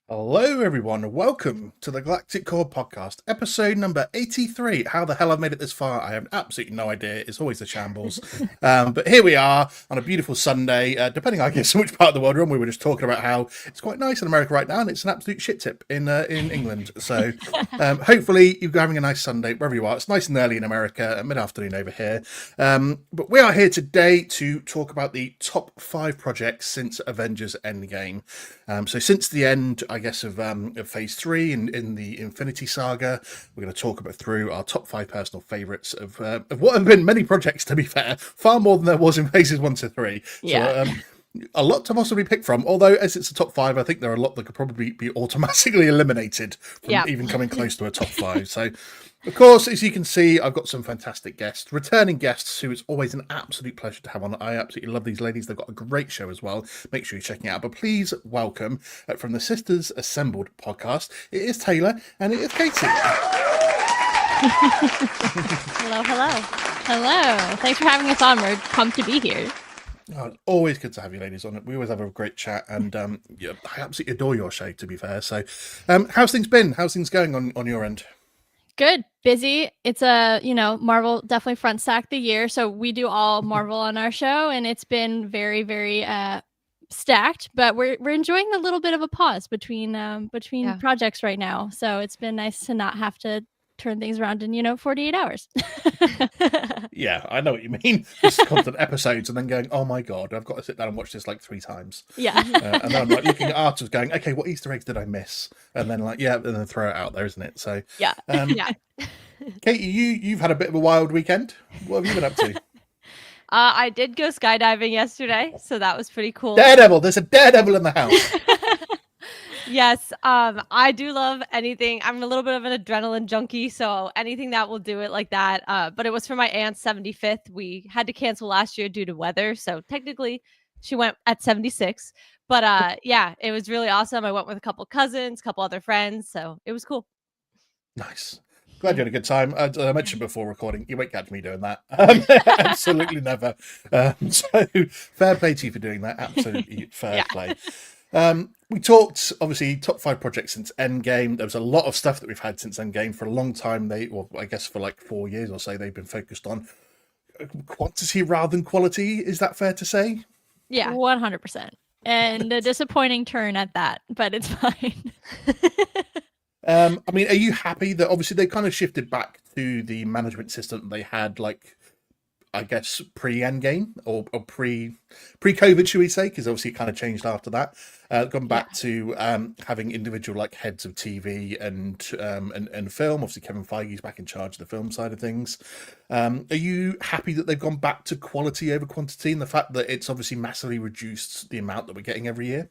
Hello, everyone. Welcome to the Galactic Core Podcast, episode number 83. How the hell I've made it this far, I have absolutely no idea. It's always a shambles. But here we are on a beautiful Sunday, depending, I guess, on which part of the world we're in. We were just talking about how it's quite nice in America right now, and it's an absolute shit tip in England. So hopefully you're having a nice Sunday wherever you are. It's nice and early in America, mid-afternoon over here. But we are here today to talk about the top 5 projects since Avengers Endgame. So since the end, I guess, of Phase 3 in the Infinity Saga, we're going to talk about through our top 5 personal favourites of what have been many projects, to be fair, far more than there was in Phases 1 to 3. Yeah. So, a lot to possibly pick from, although as it's a top 5, I think there are a lot that could probably be automatically eliminated from even coming close to a top 5. So, of course, as you can see, I've got some fantastic guests, returning guests, who it's always an absolute pleasure to have on. I absolutely love these ladies. They've got a great show as well. Make sure you're checking it out. But please welcome from the Sisters Assembled podcast, it is Taylor and it is Katie. Hello, hello. Hello. Thanks for having us on. We're pumped to be here. Oh, it's always good to have you ladies on it. We always have a great chat, and yeah, I absolutely adore your show, to be fair. So, how's things been? How's things going on your end? Good. Busy. It's Marvel definitely front stack the year. So we do all Marvel on our show, and it's been very, very stacked, but we're enjoying a little bit of a pause between projects right now. So it's been nice to not have to turn things around in 48 hours. Yeah, I know what you mean. Just constant episodes and then going, oh my god, I've got to sit down and watch this like 3 times. Yeah. And then I'm like looking at artists going, okay, what Easter eggs did I miss? And then and then throw it out there, isn't it? So yeah. Yeah. Katie, you've had a bit of a wild weekend. What have you been up to? I did go skydiving yesterday, so that was pretty cool. Daredevil, there's a Daredevil in the house. Yes, I do love anything. I'm a little bit of an adrenaline junkie, so anything that will do it like that. But it was for my aunt's 75th. We had to cancel last year due to weather, so technically she went at 76. But yeah, it was really awesome. I went with a couple cousins, couple other friends, so it was cool. Nice. Glad you had a good time. As I mentioned before recording, you won't catch me doing that. Absolutely never. So fair play to you for doing that. Absolutely fair play. We talked, obviously, top 5 projects since Endgame. There was a lot of stuff that we've had since Endgame. For a long time, I guess for like 4 years or so, they've been focused on quantity rather than quality. Is that fair to say? Yeah, 100%. And a disappointing turn at that, but it's fine. I mean, are you happy that obviously they kind of shifted back to the management system they had, like, I guess pre-Endgame or pre-COVID, should we say? Because obviously it kind of changed after that. Gone back to having individual like heads of TV and film. Obviously, Kevin Feige's back in charge of the film side of things. Are you happy that they've gone back to quality over quantity, and the fact that it's obviously massively reduced the amount that we're getting every year?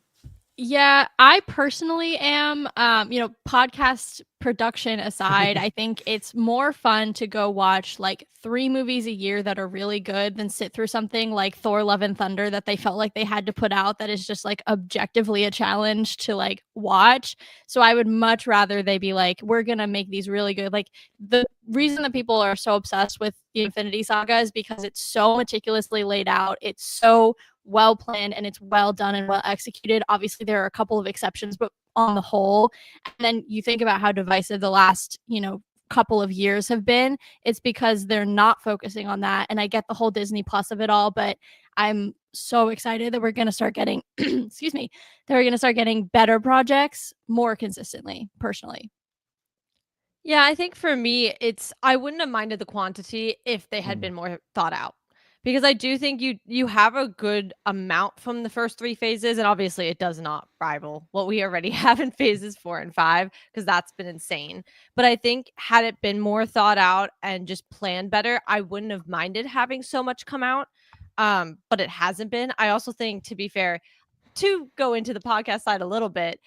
Yeah, I personally am, podcast production aside, I think it's more fun to go watch like 3 movies a year that are really good than sit through something like Thor: Love and Thunder that they felt like they had to put out that is just like objectively a challenge to like watch. So I would much rather they be like, we're going to make these really good. Like the reason that people are so obsessed with the Infinity Saga is because it's so meticulously laid out. It's so well planned and it's well done and well executed. Obviously, there are a couple of exceptions, but on the whole, and then you think about how divisive the last, couple of years have been, it's because they're not focusing on that. And I get the whole Disney Plus of it all, but I'm so excited that we're going to start getting, excuse me, that we're going to start getting better projects more consistently, personally. Yeah, I think for me, I wouldn't have minded the quantity if they had been more thought out. Because I do think you have a good amount from the first 3 phases, and obviously it does not rival what we already have in phases 4 and 5, because that's been insane. But I think had it been more thought out and just planned better, I wouldn't have minded having so much come out. But it hasn't been. I also think, to be fair, to go into the podcast side a little bit,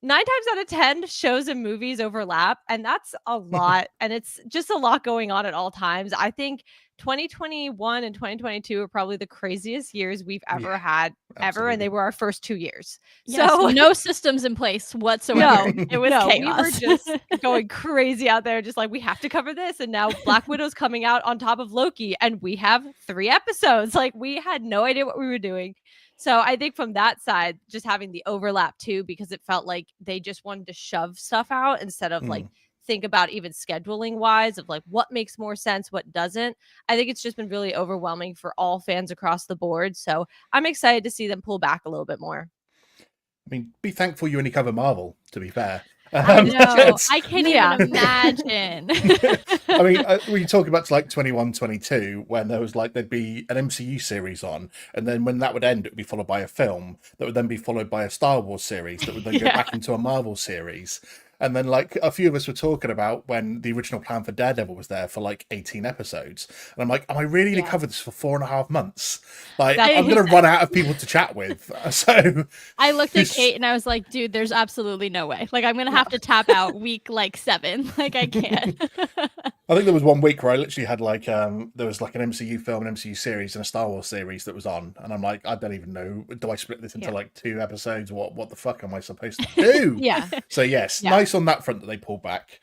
9 times out of 10 shows and movies overlap, and that's a lot. And it's just a lot going on at all times. I think 2021 and 2022 are probably the craziest years we've ever had, ever. And they were our first 2 years. Yes, so no systems in place whatsoever. It was chaos. We were just going crazy out there, just like, we have to cover this. And now Black Widow's coming out on top of Loki, and we have 3 episodes. Like, we had no idea what we were doing. So I think from that side, just having the overlap too, because it felt like they just wanted to shove stuff out instead of like think about even scheduling wise of like what makes more sense, what doesn't. I think it's just been really overwhelming for all fans across the board. So I'm excited to see them pull back a little bit more. I mean, be thankful you only cover Marvel, to be fair. I know. I can't even imagine. I mean, we talk about like 21, 22, when there was like, there'd be an MCU series on, and then when that would end, it would be followed by a film that would then be followed by a Star Wars series that would then go back into a Marvel series. And then, like, a few of us were talking about when the original plan for Daredevil was there for like 18 episodes. And I'm like, am I really going to cover this for 4.5 months? Like, I'm going to run out of people to chat with. So I looked at Kate and I was like, dude, there's absolutely no way. Like, I'm going to have to tap out week like 7. Like, I can't. I think there was one week where I literally had like, there was like an MCU film, an MCU series, and a Star Wars series that was on. And I'm like, I don't even know. Do I split this into like 2 episodes? What the fuck am I supposed to do? So, yes, nice on that front that they pulled back,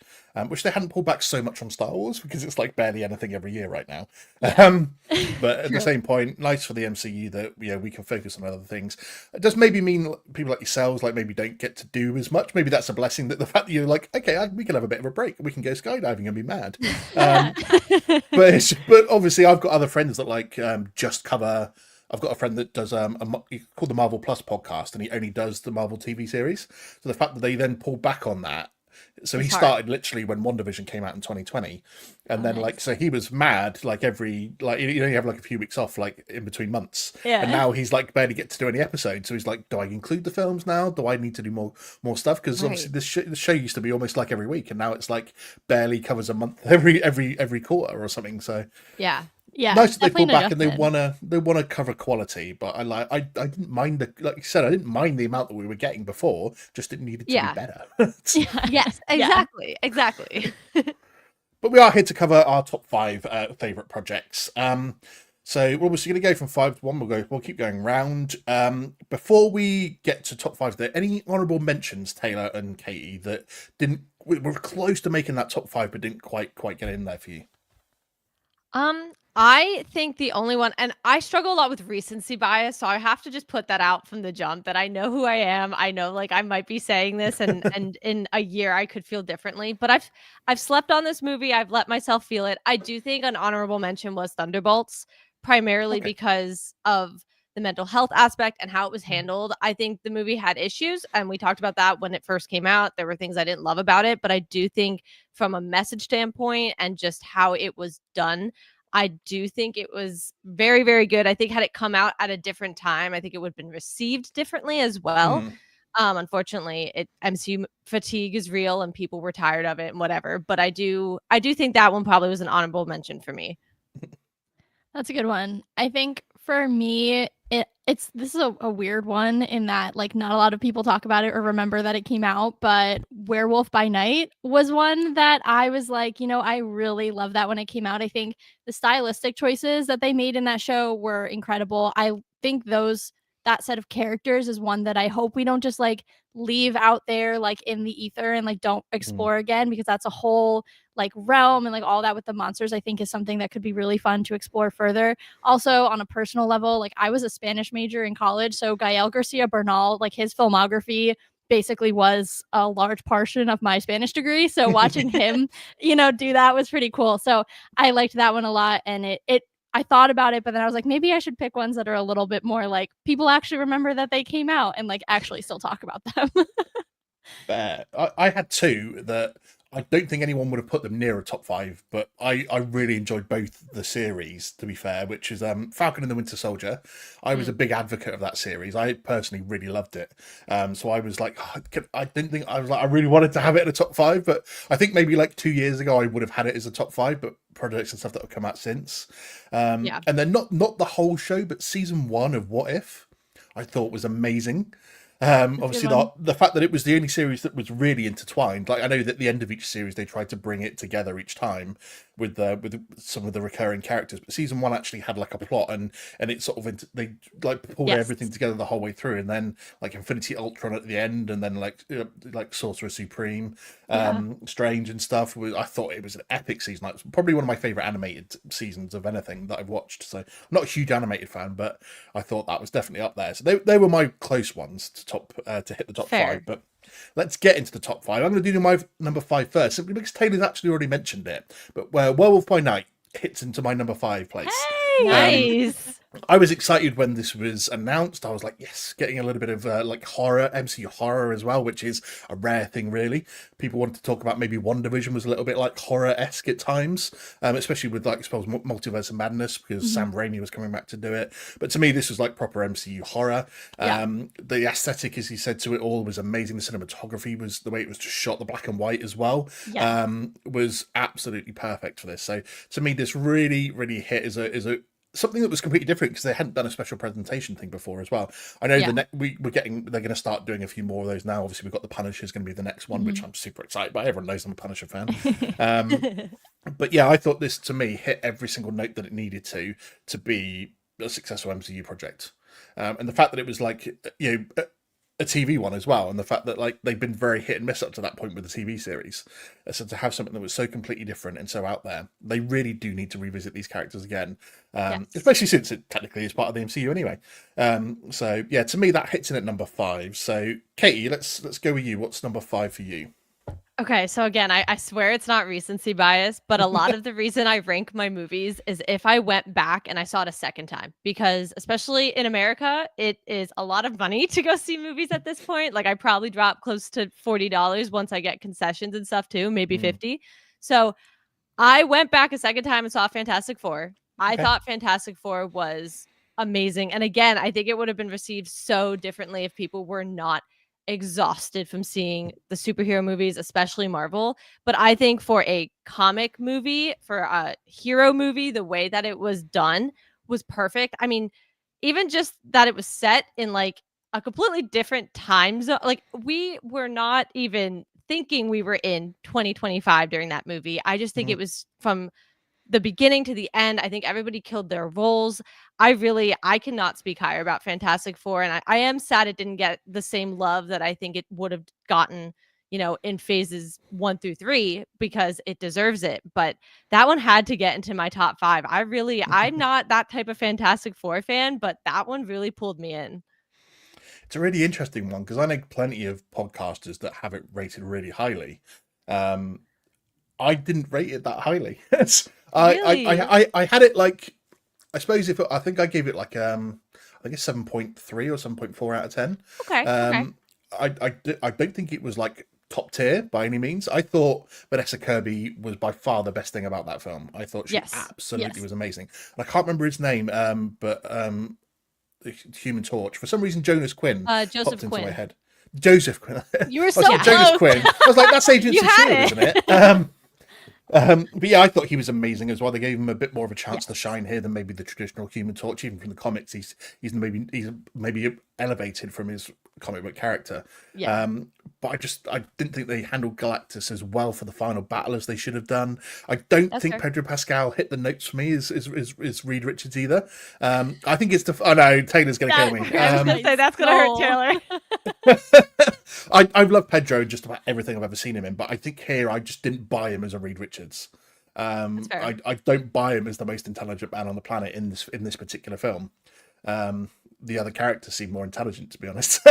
which they hadn't pulled back so much on Star Wars because it's like barely anything every year right now. But at the same point, nice for the MCU that we can focus on other things. It does maybe mean people like yourselves like maybe don't get to do as much. Maybe that's a blessing, that the fact that you're like, okay, we can have a bit of a break. We can go skydiving and be mad. But obviously I've got other friends that like just cover. I've got a friend that does called the Marvel Plus podcast, and he only does the Marvel TV series. So the fact that they then pulled back on that, so he started literally when WandaVision came out in 2020, and then like, so he was mad like every, like, you have like a few weeks off like in between months, and now he's like barely get to do any episodes. So he's like, do I include the films now? Do I need to do more stuff? Because obviously the show used to be almost like every week, and now it's like barely covers a month every quarter or something. So nice that they pulled back and they wanna cover quality. But I didn't mind like you said, I didn't mind the amount that we were getting before, just didn't need it to be better. Yes, exactly. But we are here to cover our top 5 favorite projects. So we're obviously going to go from 5 to 1. We'll keep going round. Before we get to top 5, are there any honourable mentions, Taylor and Katie, that were close to making that top 5 but didn't quite get in there for you? I think the only one, and I struggle a lot with recency bias, so I have to just put that out from the jump that I know who I am. I know like I might be saying this and in a year I could feel differently, but I've slept on this movie. I've let myself feel it. I do think an honorable mention was Thunderbolts, primarily because of the mental health aspect and how it was handled. I think the movie had issues, and we talked about that when it first came out. There were things I didn't love about it, but I do think from a message standpoint and just how it was done, I do think it was very, very good. I think had it come out at a different time, I think it would have been received differently as well. Unfortunately, MCU fatigue is real and people were tired of it and whatever. But I do think that one probably was an honorable mention for me. That's a good one. I think for me, this is a weird one in that like not a lot of people talk about it or remember that it came out, but Werewolf by Night was one that I was like, I really love that when it came out. I think the stylistic choices that they made in that show were incredible. I think that set of characters is one that I hope we don't just like leave out there like in the ether and like don't explore again, because that's a whole like realm, and like all that with the monsters I think is something that could be really fun to explore further. Also on a personal level, like I was a Spanish major in college, so Gael Garcia Bernal, like his filmography basically was a large portion of my Spanish degree, so watching him do that was pretty cool. So I liked that one a lot, and I thought about it, but then I was like, maybe I should pick ones that are a little bit more like people actually remember that they came out and like actually still talk about them. I had 2 that I don't think anyone would have put them near a top 5, but I really enjoyed both the series, to be fair, which is Falcon and the Winter Soldier. I was a big advocate of that series. I personally really loved it. So I was like, I really wanted to have it in a top 5, but I think maybe like 2 years ago I would have had it as a top 5, but projects and stuff that have come out since. And then not the whole show, but season 1 of What If I thought was amazing. Obviously, one. the fact that it was the only series that was really intertwined. Like I know that at the end of each series they tried to bring it together each time with some of the recurring characters, but season one actually had like a plot and it sort of they like pulled Yes. everything together the whole way through, and then like Infinity Ultron at the end, and then like Sorcerer Supreme, Strange and stuff. I thought it was an epic season. Like, it was probably one of my favorite animated seasons of anything that I've watched. So I'm not a huge animated fan, but I thought that was definitely up there. So they were my close ones to hit the top Fair. five. But let's get into the top five. I'm going to do my number five first, simply because Taylor's actually already mentioned it. But Werewolf by Night hits into my number 5 place. Hey, nice. I was excited when this was announced. I was like, yes, getting a little bit of like horror, MCU horror as well, which is a rare thing, really. People wanted to talk about maybe WandaVision was a little bit like horror-esque at times, especially with like, I suppose, Multiverse of Madness, because Sam Raimi was coming back to do it. But to me, this was like proper MCU horror. The aesthetic, as he said, to it all was amazing. The cinematography was the way it was just shot, the black and white as well, was absolutely perfect for this. So to me, this really, really hit as a something that was completely different because they hadn't done a special presentation thing before as well. I know they're going to start doing a few more of those now. Obviously, we've got the Punisher is going to be the next one, which I'm super excited about. Everyone knows I'm a Punisher fan. But yeah, I thought this to me hit every single note that it needed to be a successful MCU project. And the fact that it was like, a TV one as well, and the fact that like they've been very hit and miss up to that point with the TV series, so to have something that was so completely different and so out there, they really do need to revisit these characters again, especially since it technically is part of the MCU anyway. So yeah, to me that hits in at number 5. So Katie, let's go with you. What's number 5 for you? Okay, so again, I swear it's not recency bias, but a lot of the reason I rank my movies is if I went back and I saw it a second time, because especially in America, it is a lot of money to go see movies at this point. Like I probably drop close to $40 once I get concessions and stuff too, maybe 50. So I went back a second time and saw Fantastic Four. I thought Fantastic Four was amazing. And again, I think it would have been received so differently if people were not exhausted from seeing the superhero movies, especially Marvel. But I think for a comic movie, for a hero movie, the way that it was done was perfect. I mean, even just that it was set in like a completely different time zone. Like we were not even thinking we were in 2025 during that movie. I just think it was from the beginning to the end. I think everybody killed their roles. I cannot speak higher about Fantastic Four. And I am sad it didn't get the same love that I think it would have gotten, in phases 1 through 3, because it deserves it. But that one had to get into my top 5. I'm not that type of Fantastic Four fan, but that one really pulled me in. It's a really interesting one because I know plenty of podcasters that have it rated really highly. I didn't rate it that highly. Really? I had it like, I suppose I think I gave it like I think it's 7.3 or 7.4 out of 10. Okay. I don't think it was like top tier by any means. I thought Vanessa Kirby was by far the best thing about that film. I thought she absolutely was amazing. And I can't remember his name, but the Human Torch. For some reason, Jonas Quinn Joseph popped Quinn. into my head. Joseph Quinn. You were I so said close. Jonas Quinn. I was like, that's Agents You of had S.H.I.E.L.D., it. isn't it? But yeah, I thought he was amazing as well. They gave him a bit more of a chance to shine here than maybe the traditional Human Torch. Even from the comics, he's maybe elevated from his comic book character. But I didn't think they handled Galactus as well for the final battle as they should have done. I don't think Pedro Pascal hit the notes for me as Reed Richards either. I think it's oh no, Taylor's gonna kill me. I was gonna say that's gonna hurt Taylor. I've loved Pedro in just about everything I've ever seen him in, but I think here I just didn't buy him as a Reed Richards. I don't buy him as the most intelligent man on the planet in this particular film. The other characters seem more intelligent, to be honest,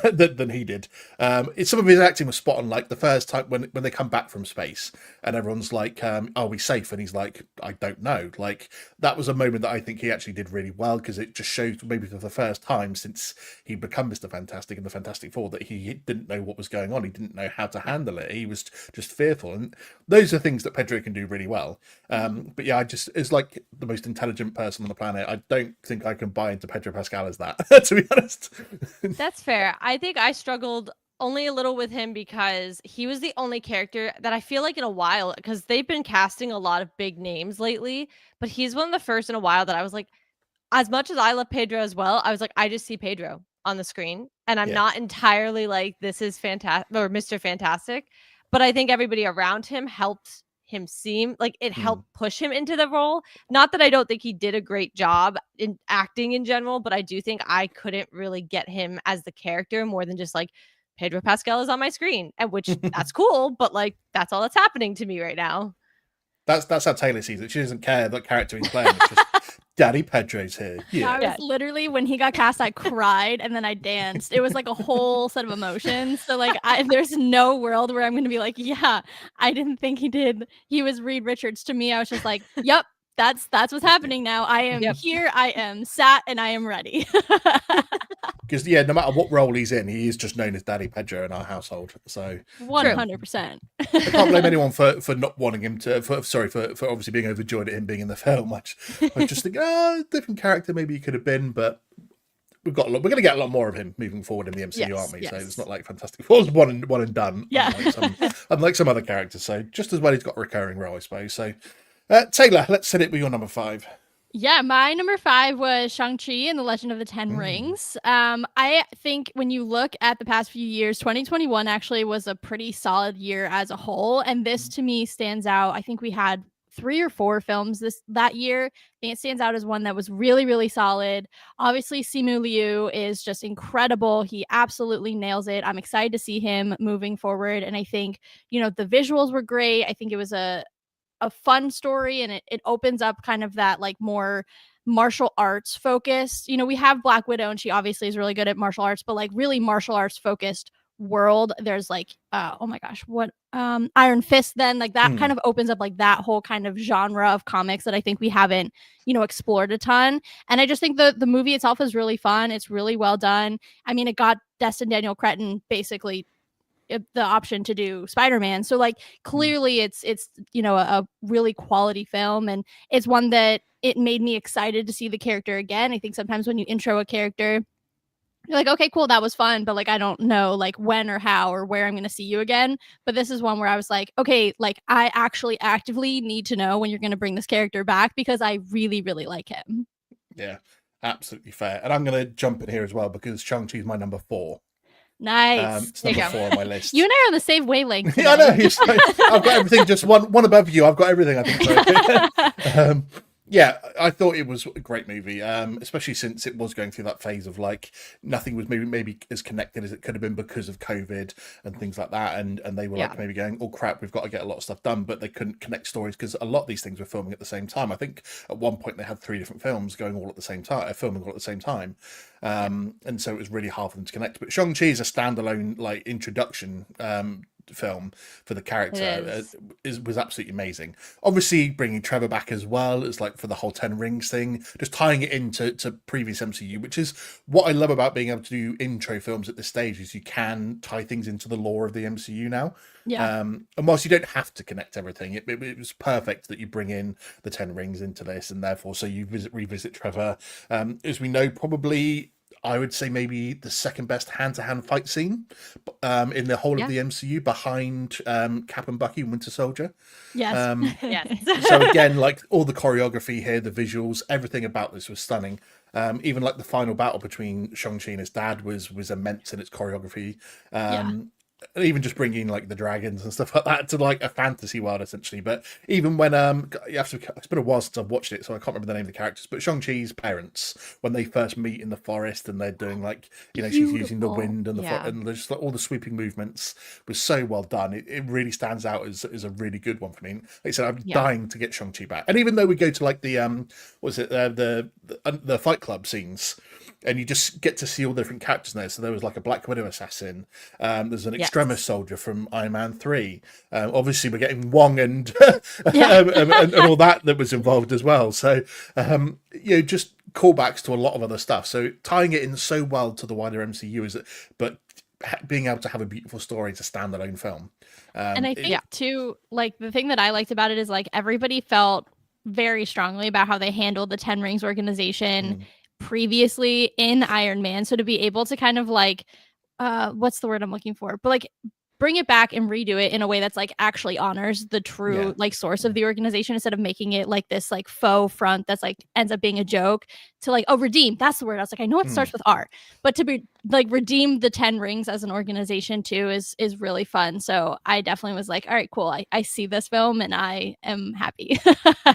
than he did. Some of his acting was spot on. Like the first time when they come back from space and everyone's like, "Are we safe?" and he's like, "I don't know." Like that was a moment that I think he actually did really well because it just shows maybe for the first time since he'd become Mr. Fantastic in the Fantastic Four that he didn't know what was going on. He didn't know how to handle it. He was just fearful, and those are things that Pedro can do really well. But yeah, it's like the most intelligent person on the planet. I don't think I can buy into Pedro Pascal as that, to be honest. That's fair. I think I struggled only a little with him because he was the only character that I feel like in a while, because they've been casting a lot of big names lately, but he's one of the first in a while that I was like, as much as I love Pedro as well, I was like, I just see Pedro. on the screen, and I'm Yeah. not entirely like this is fantastic or Mr. Fantastic, but I think everybody around him helped him seem like it helped push him into the role. Not that I don't think he did a great job in acting in general, but I do think I couldn't really get him as the character more than just like Pedro Pascal is on my screen, and which that's cool, but like that's all that's happening to me right now. That's how Taylor sees it. She doesn't care what character he's playing. It's just Daddy Pedro's here. Yeah. I was literally, when he got cast, I cried and then I danced. It was like a whole set of emotions. So like, there's no world where I'm going to be like, yeah, I didn't think he was Reed Richards. To me, I was just like, yep, that's what's happening now. I am here. I am sat and I am ready. Because no matter what role he's in, he is just known as Daddy Pedro in our household. So 100%. I can't blame anyone for not wanting him to. For obviously being overjoyed at him being in the film. I just think, different character maybe he could have been, but we're going to get a lot more of him moving forward in the MCU, aren't we? Yes. So it's not like Fantastic Four's one and done. Yeah. Unlike some other characters. So just as well, he's got a recurring role, I suppose. So Taylor, let's hit it with your number 5. Yeah, my number 5 was Shang-Chi and the Legend of the Ten Rings. I think when you look at the past few years, 2021 actually was a pretty solid year as a whole. And this to me stands out. I think we had 3 or 4 films that year. I think it stands out as one that was really, really solid. Obviously, Simu Liu is just incredible. He absolutely nails it. I'm excited to see him moving forward. And I think, the visuals were great. I think it was a fun story, and it opens up kind of that like more martial arts focused. We have Black Widow and she obviously is really good at martial arts, but like really martial arts focused world. There's like oh my gosh, what Iron Fist, then like that kind of opens up like that whole kind of genre of comics that I think we haven't explored a ton. And I just think the movie itself is really fun. It's really well done. I mean, it got Destin Daniel Cretton basically the option to do Spider-Man. So like clearly it's a really quality film, and it's one that it made me excited to see the character again. I think sometimes when you intro a character, you're like, okay, cool, that was fun, but like I don't know like when or how or where I'm going to see you again. But this is one where I was like, okay, like I actually actively need to know when you're going to bring this character back because I really, really like him. Yeah, absolutely fair. And I'm going to jump in here as well because Shang-Chi is my number 4. Nice. It's number 4 on my list. You and I are on the same wavelength. Yeah, I know. I've got everything just one above you. I've got everything, I think. So. Yeah, I thought it was a great movie, especially since it was going through that phase of like nothing was maybe as connected as it could have been because of COVID and things like that. And they were like maybe going, oh crap, we've got to get a lot of stuff done, but they couldn't connect stories because a lot of these things were filming at the same time. I think at one point they had 3 different films going all at the same time, filming all at the same time. And so it was really hard for them to connect. But Shang-Chi is a standalone like introduction film for the character was absolutely amazing. Obviously bringing Trevor back as well as like for the whole 10 rings thing, just tying it into previous MCU, which is what I love about being able to do intro films at this stage, is you can tie things into the lore of the MCU now. And whilst you don't have to connect everything, it was perfect that you bring in the 10 rings into this, and therefore so you revisit Trevor, as we know, probably I would say maybe the second best hand-to-hand fight scene in the whole of the MCU, behind Cap and Bucky and Winter Soldier. Yes. Yes. So again, like all the choreography here, the visuals, everything about this was stunning. Even like the final battle between Shang-Chi and his dad was immense in its choreography. Even just bringing like the dragons and stuff like that to like a fantasy world essentially. But even when it's been a while since I've watched it, so I can't remember the name of the characters, but Shang-Chi's parents, when they first meet in the forest and they're doing like she's using the wind and and just like all the sweeping movements was so well done. It really stands out as a really good one for me. Like I said, I'm dying to get Shang-Chi back. And even though we go to like the the Fight Club scenes, and you just get to see all the different characters in there. So there was like a Black Widow assassin. There's an Extremis soldier from Iron Man 3. Obviously, we're getting Wong and and all that was involved as well. So, just callbacks to a lot of other stuff. So tying it in so well to the wider MCU but being able to have a beautiful story as a standalone film. And I think too, like the thing that I liked about it is like everybody felt very strongly about how they handled the 10 Rings organization previously in Iron Man. So to be able to kind of like what's the word I'm looking for, but like bring it back and redo it in a way that's like actually honors the true like source of the organization, instead of making it like this like faux front that's like ends up being a joke, to like redeem, that's the word. I was like, I know it starts with R, but to like redeem the 10 rings as an organization too is really fun. So I definitely was like, all right, cool. I see this film and I am happy.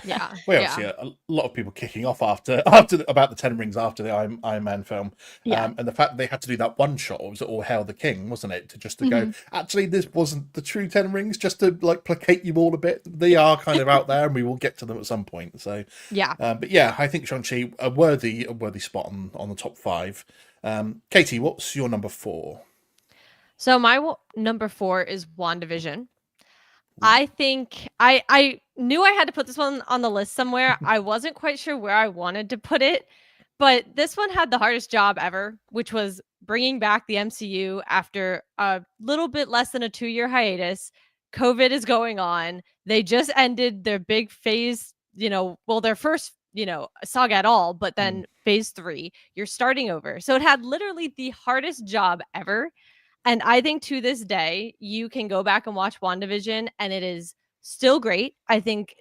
Yeah. We Yeah. obviously a lot of people kicking off after about the Ten Rings after the Iron Man film, Yeah. and the fact that they had to do that one shot, it was All Hail the King, wasn't it? To Mhm. go, actually, this wasn't the true Ten Rings, just to like placate you all a bit. They are kind of out there, and we will get to them at some point. So Yeah. but yeah, I think Shang-Chi a worthy spot on the top 5. Katie, what's your number 4? So my number 4 is WandaVision. I think I knew I had to put this one on the list somewhere. I wasn't quite sure where I wanted to put it, but this one had the hardest job ever, which was bringing back the MCU after a little bit less than a 2-year hiatus. COVID is going on. They just ended their big phase, their first, saga at all, but then phase 3, you're starting over. So it had literally the hardest job ever. And I think to this day, you can go back and watch WandaVision and it is still great. I think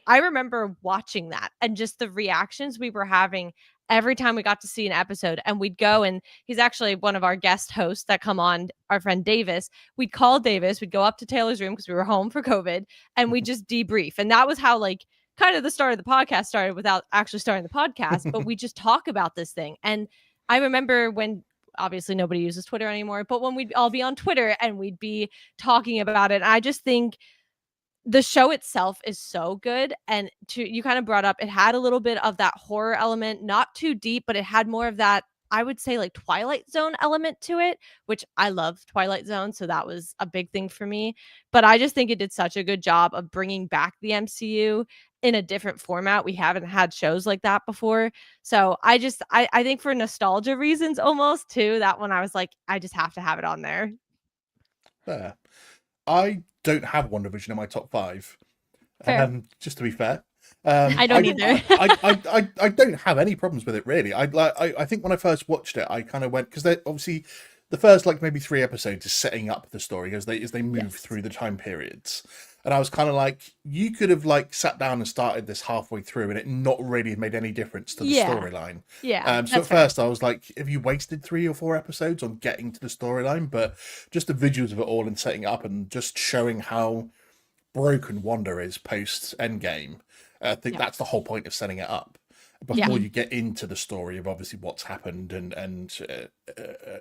I remember watching that and just the reactions we were having every time we got to see an episode. And we'd go, and he's actually one of our guest hosts that come on, our friend Davis. We'd call Davis, we'd go up to Taylor's room because we were home for COVID, and we'd just debrief. And that was how, like, kind of the start of the podcast started without actually starting the podcast, but we just talk about this thing. And I remember when, obviously nobody uses Twitter anymore, but when we'd all be on Twitter and we'd be talking about it, I just think the show itself is so good. And you kind of brought up, it had a little bit of that horror element, not too deep, but it had more of that, I would say, like Twilight Zone element to it, which I love Twilight Zone. So that was a big thing for me. But I just think it did such a good job of bringing back the MCU in a different format. We haven't had shows like that before. So I think for nostalgia reasons almost too, that one I was like, I just have to have it on there. Fair. I don't have WandaVision in my top 5. Fair. Just to be fair. I don't either. I don't have any problems with it really. I think when I first watched it, I kind of went, because they obviously the first like maybe 3 episodes is setting up the story as they move through the time periods, and I was kind of like, you could have like sat down and started this halfway through, and it not really made any difference to the storyline. Yeah. So at first I was like, have you wasted 3 or 4 episodes on getting to the storyline? But just the visuals of it all and setting it up and just showing how broken Wanda is post Endgame. I think that's the whole point of setting it up before you get into the story of obviously what's happened and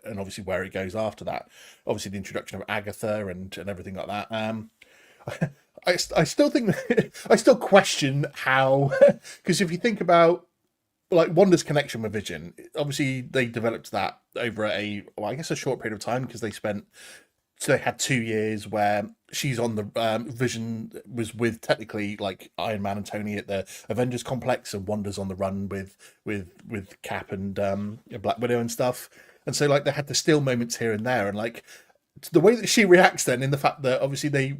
obviously where it goes after that. Obviously the introduction of Agatha and everything like that. I still think I still question how, because if you think about like Wanda's connection with Vision, obviously they developed that over a short period of time, because they had 2 years where she's on the Vision was with technically like Iron Man and Tony at the Avengers complex, and Wanda's on the run with Cap and Black Widow and stuff. And so like they had the still moments here and there, and like the way that she reacts then, in the fact that obviously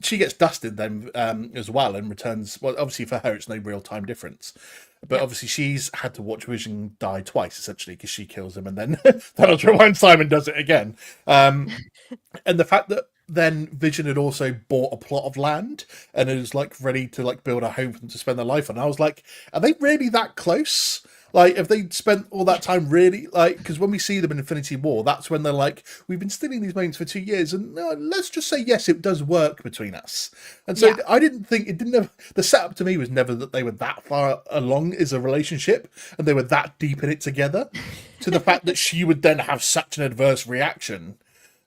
she gets dusted then as well and returns. Well, obviously for her it's no real time difference, but obviously she's had to watch Vision die twice essentially, because she kills him and then Thanos rewinds time and does it again. And the fact that then Vision had also bought a plot of land and is like ready to like build a home for them to spend their life on. I was like, are they really that close? Like, if they spent all that time really, like, because when we see them in Infinity War, that's when they're like, we've been stealing these moments for 2 years, and let's just say, yes, it does work between us. And so I didn't think, the setup to me was never that they were that far along as a relationship, and they were that deep in it together, to the fact that she would then have such an adverse reaction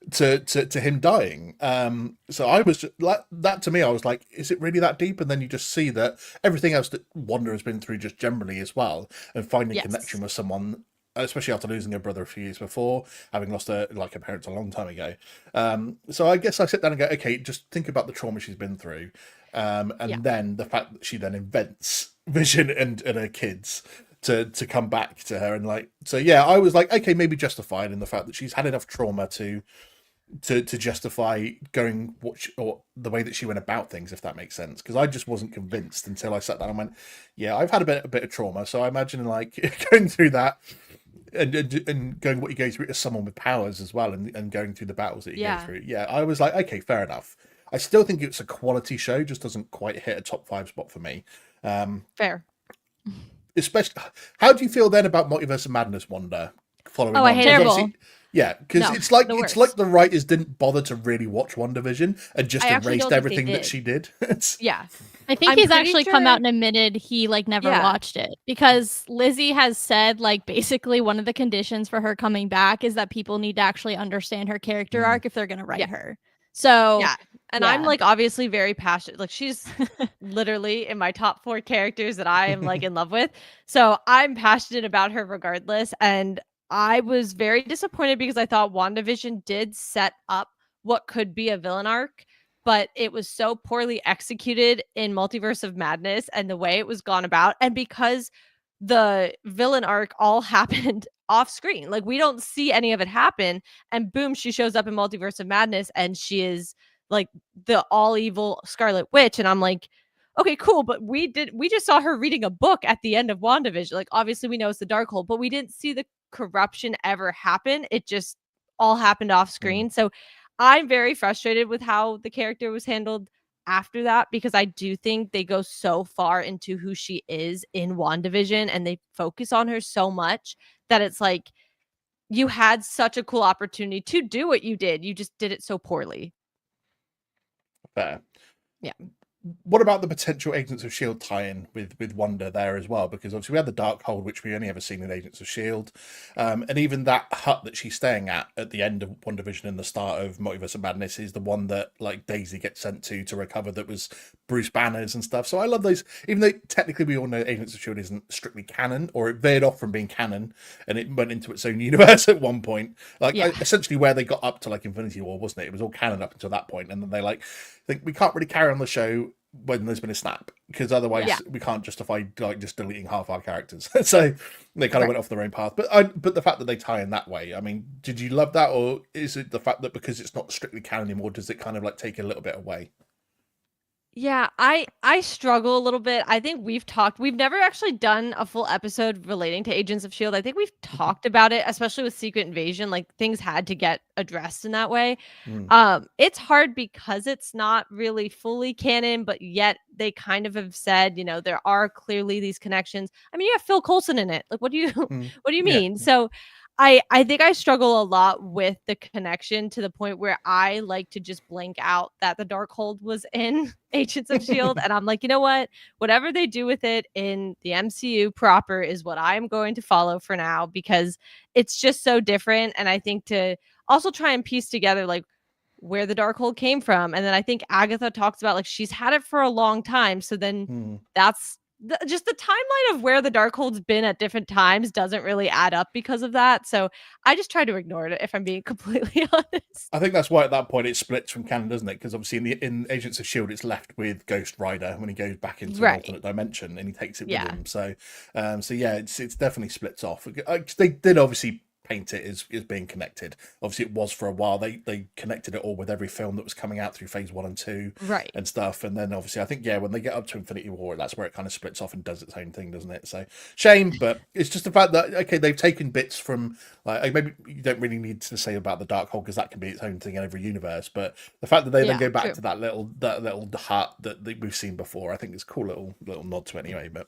to him dying. So I was just, like, that to me, I was like, is it really that deep? And then you just see that everything else that Wanda has been through just generally as well, and finding a connection with someone, especially after losing her brother a few years before, having lost her parents a long time ago. So I guess I sit down and go, okay, just think about the trauma she's been through, and then the fact that she then invents Vision and her kids to come back to her, and like, so yeah, I was like, okay, maybe justified in the fact that she's had enough trauma to justify going or the way that she went about things, if that makes sense. Because I just wasn't convinced until I sat down and went, yeah, I've had a bit of trauma, so I imagine like going through that and going what you go through as someone with powers as well, and going through the battles that you go through. Yeah, I was like, okay, fair enough. I still think it's a quality show, just doesn't quite hit a top 5 spot for me. Fair. Especially, how do you feel then about Multiverse of Madness, Wanda? following Oh, on. I hate it. Terrible. Yeah, because No, it's like the the writers didn't bother to really watch WandaVision and just I actually erased don't think they everything that did. she did. It's- Yeah. I think I'm he's pretty actually come out sure- and admitted he like never Yeah. watched it because Lizzie has said like basically one of the conditions for her coming back is that people need to actually understand her character arc if they're going to write Yeah. her. So Yeah. And I'm like obviously very passionate. Like she's literally in my top 4 characters that I am like in love with. So I'm passionate about her regardless. And I was very disappointed because I thought WandaVision did set up what could be a villain arc, but it was so poorly executed in Multiverse of Madness and the way it was gone about. And because the villain arc all happened off screen, like we don't see any of it happen. And boom, she shows up in Multiverse of Madness and she is like the all evil Scarlet Witch. And I'm like, okay, cool. But we just saw her reading a book at the end of WandaVision. Like, obviously, we know it's the Darkhold, but we didn't see the corruption ever happen. It just all happened off screen. So I'm very frustrated with how the character was handled after that because I do think they go so far into who she is in WandaVision and they focus on her so much that it's like you had such a cool opportunity to do what you did. You just did it so poorly. Fair. Yeah. What about the potential Agents of S.H.I.E.L.D. tie-in with Wanda there as well? Because obviously we had the Darkhold, which we only ever seen in Agents of S.H.I.E.L.D. And even that hut that she's staying at the end of WandaVision and the start of Multiverse of Madness is the one that like Daisy gets sent to recover that was Bruce Banner's and stuff. So I love those, even though technically we all know Agents of S.H.I.E.L.D. isn't strictly canon, or it veered off from being canon and it went into its own universe at one point. Like essentially where they got up to like Infinity War, wasn't it? It was all canon up until that point, and then they like think we can't really carry on the show when there's been a snap because otherwise we can't justify like just deleting half our characters. So they kind of went off their own path. But the fact that they tie in that way, I mean, did you love that, or is it the fact that because it's not strictly canon anymore, does it kind of like take a little bit away? Yeah, I struggle a little bit. I think we've never actually done a full episode relating to Agents of S.H.I.E.L.D. I think we've talked about it, especially with Secret Invasion, like things had to get addressed in that way. It's hard because it's not really fully canon, but yet they kind of have said, you know, there are clearly these connections. I mean, you have Phil Coulson in it. Like, what do you mean? So I think I struggle a lot with the connection to the point where I like to just blank out that the Darkhold was in Agents of S.H.I.E.L.D. And I'm like, you know what? Whatever they do with it in the MCU proper is what I'm going to follow for now because it's just so different. And I think to also try and piece together like where the Darkhold came from. And then I think Agatha talks about like she's had it for a long time. So then that's just the timeline of where the Darkhold's been at different times doesn't really add up because of that. So I just try to ignore it if I'm being completely honest. I think that's why at that point it splits from canon, doesn't it? Because obviously in Agents of S.H.I.E.L.D. it's left with Ghost Rider when he goes back into an alternate dimension and he takes it with him. So yeah, it's definitely splits off. They did obviously paint it as being connected. Obviously it was for a while. They connected it all with every film that was coming out through phase 1 and 2 and stuff. And then obviously I think when they get up to Infinity War, that's where it kind of splits off and does its own thing, doesn't it? So shame, but it's just the fact that okay, they've taken bits from like maybe you don't really need to say about the Darkhold because that can be its own thing in every universe, but the fact that they then go back to that little hut that we've seen before, I think it's a cool little nod to it anyway. But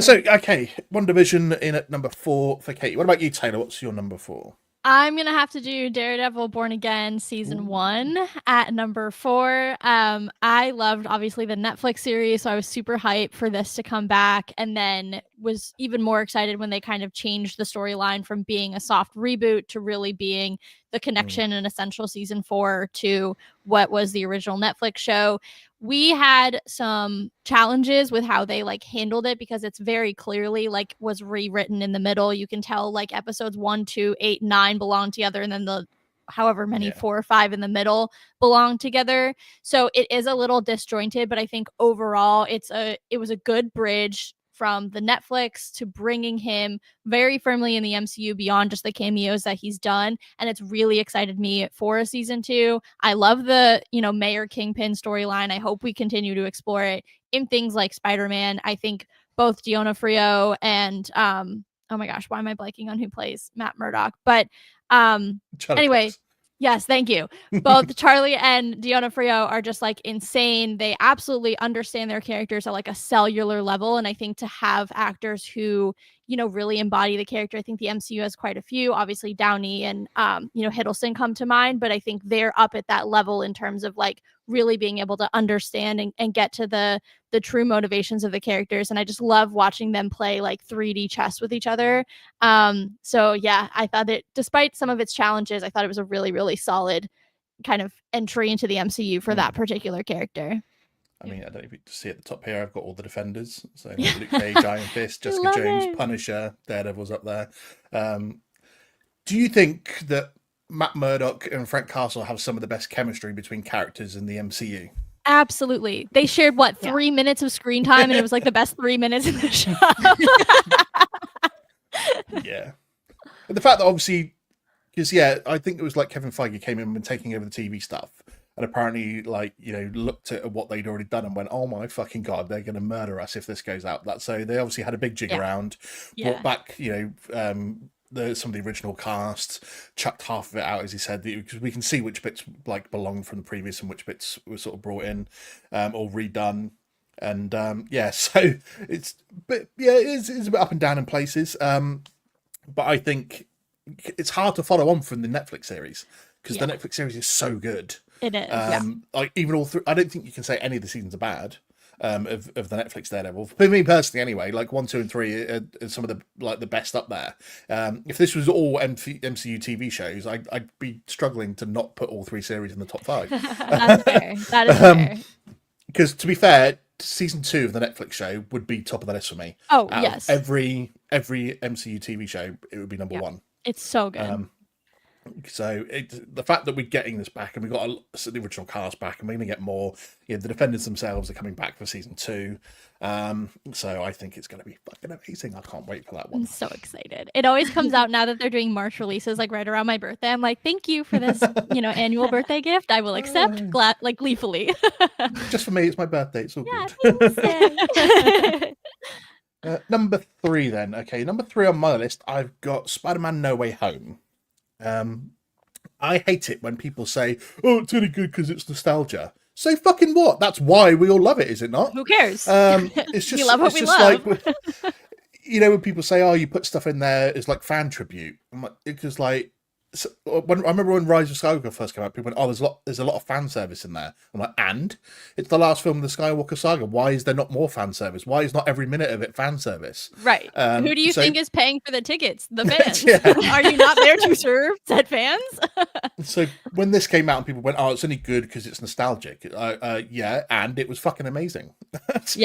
so okay, WandaVision in at number 4 for Katie. What about you, Taylor? What's your number 4? I'm gonna have to do Daredevil Born Again season 1 at number 4. I loved obviously the Netflix series, so I was super hyped for this to come back, and then was even more excited when they kind of changed the storyline from being a soft reboot to really being the connection in Essential season 4 to what was the original Netflix show. We had some challenges with how they like handled it because it's very clearly like was rewritten in the middle. You can tell like episodes 1, 2, 8, 9 belong together, and then the however many 4 or 5 in the middle belong together. So it is a little disjointed, but I think overall it was a good bridge from the Netflix to bringing him very firmly in the MCU beyond just the cameos that he's done. And it's really excited me for a season 2. I love the, Mayor Kingpin storyline. I hope we continue to explore it in things like Spider-Man. I think both D'Onofrio and, oh my gosh, why am I blanking on who plays Matt Murdock? But anyway, yes, thank you. Both Charlie and D'Onofrio are just like insane. They absolutely understand their characters at like a cellular level. And I think to have actors who really embody the character. I think the MCU has quite a few. Obviously, Downey and Hiddleston come to mind, but I think they're up at that level in terms of like really being able to understand and get to the true motivations of the characters. And I just love watching them play like 3D chess with each other. So yeah, I thought that despite some of its challenges, I thought it was a really, really solid kind of entry into the MCU for that particular character. I mean, I don't know if you can see at the top here, I've got all the Defenders. So like Luke Cage, Iron Fist, Jessica Jones, Punisher, Daredevil's up there. Do you think that Matt Murdock and Frank Castle have some of the best chemistry between characters in the MCU? Absolutely. They shared 3 minutes of screen time, and it was like the best 3 minutes in the show. Yeah. But the fact that obviously, because I think it was like Kevin Feige came in and taking over the TV stuff, and apparently looked at what they'd already done and went, oh my fucking god, they're going to murder us if this goes out. So they obviously had a big jig around, brought back some of the original cast, chucked half of it out, as he said, because we can see which bits like belong from the previous and which bits were sort of brought in or redone. And so it's it is a bit up and down in places, but I think it's hard to follow on from the Netflix series because the Netflix series is so good. It is. Like even all through, I don't think you can say any of the seasons are bad. Of the Netflix Daredevil, for me personally, anyway, like 1, 2, and 3 are some of the best up there. If this was all MCU TV shows, I'd be struggling to not put all 3 series in the top 5. That's fair. That is fair. Because to be fair, season 2 of the Netflix show would be top of the list for me. Oh yes, every MCU TV show, it would be number 1. It's so good. So the fact that we're getting this back and we've got the original cast back and we're going to get more, the Defenders themselves are coming back for season 2. So I think it's going to be fucking amazing. I can't wait for that one. I'm so excited. It always comes out now that they're doing March releases, like right around my birthday. I'm like, thank you for this, annual birthday gift. I will accept gleefully. Just for me, it's my birthday. It's all good. Number 3 then. Okay, number 3 on my list, I've got Spider-Man No Way Home. I hate it when people say, oh, it's really good because it's nostalgia. So fucking what? That's why we all love it, is it not? Who cares? It's just, we love what we love. Like, when people say, oh, you put stuff in there as like fan tribute. I'm like, it's just like, I remember when Rise of Skywalker first came out, people went, oh, there's a lot of fan service in there. I'm like, and? It's the last film of the Skywalker saga. Why is there not more fan service? Why is not every minute of it fan service? Right. Who do you think is paying for the tickets? The fans. Are you not there to serve said fans? So when this came out and people went, oh, it's only good because it's nostalgic. And it was fucking amazing. That's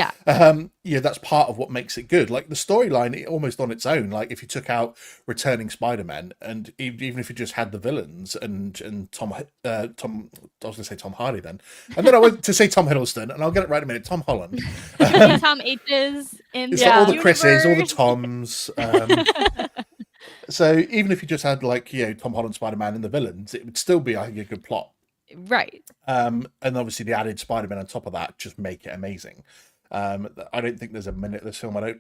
part of what makes it good. Like the storyline, almost on its own. Like if you took out returning Spider-Man and even if you just had the villains and Tom, I was going to say Tom Hardy then, and then I went to say Tom Hiddleston, and I'll get it right in a minute. Tom Holland, Tom H's in it's like all the Chris's, all the Toms. So even if you just had Tom Holland Spider-Man and the villains, it would still be, I think, a good plot. Right. And obviously the added Spider-Man on top of that just make it amazing. I don't think there's a minute of this film I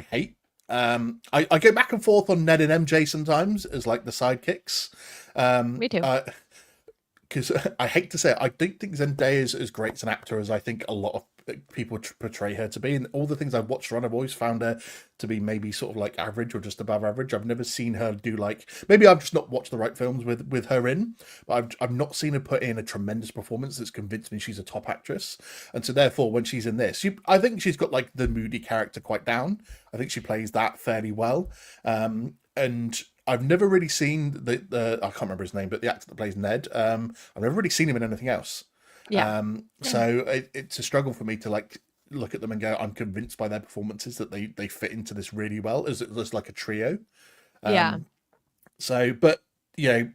hate. I go back and forth on Ned and MJ sometimes as like the sidekicks. Me too. Because I hate to say it, I don't think Zendaya is as great as an actor as I think a lot of people portray her to be. And all the things I've watched her on, I've always found her to be maybe sort of like average or just above average. I've never seen her do maybe I've just not watched the right films with her in, but I've not seen her put in a tremendous performance that's convinced me she's a top actress. And so therefore, when she's in this, I think she's got the moody character quite down. I think she plays that fairly well. And I've never really seen the I can't remember his name, but the actor that plays Ned. I've never really seen him in anything else. So it's a struggle for me to look at them and go, I'm convinced by their performances that they fit into this really well as like a trio. So, but you've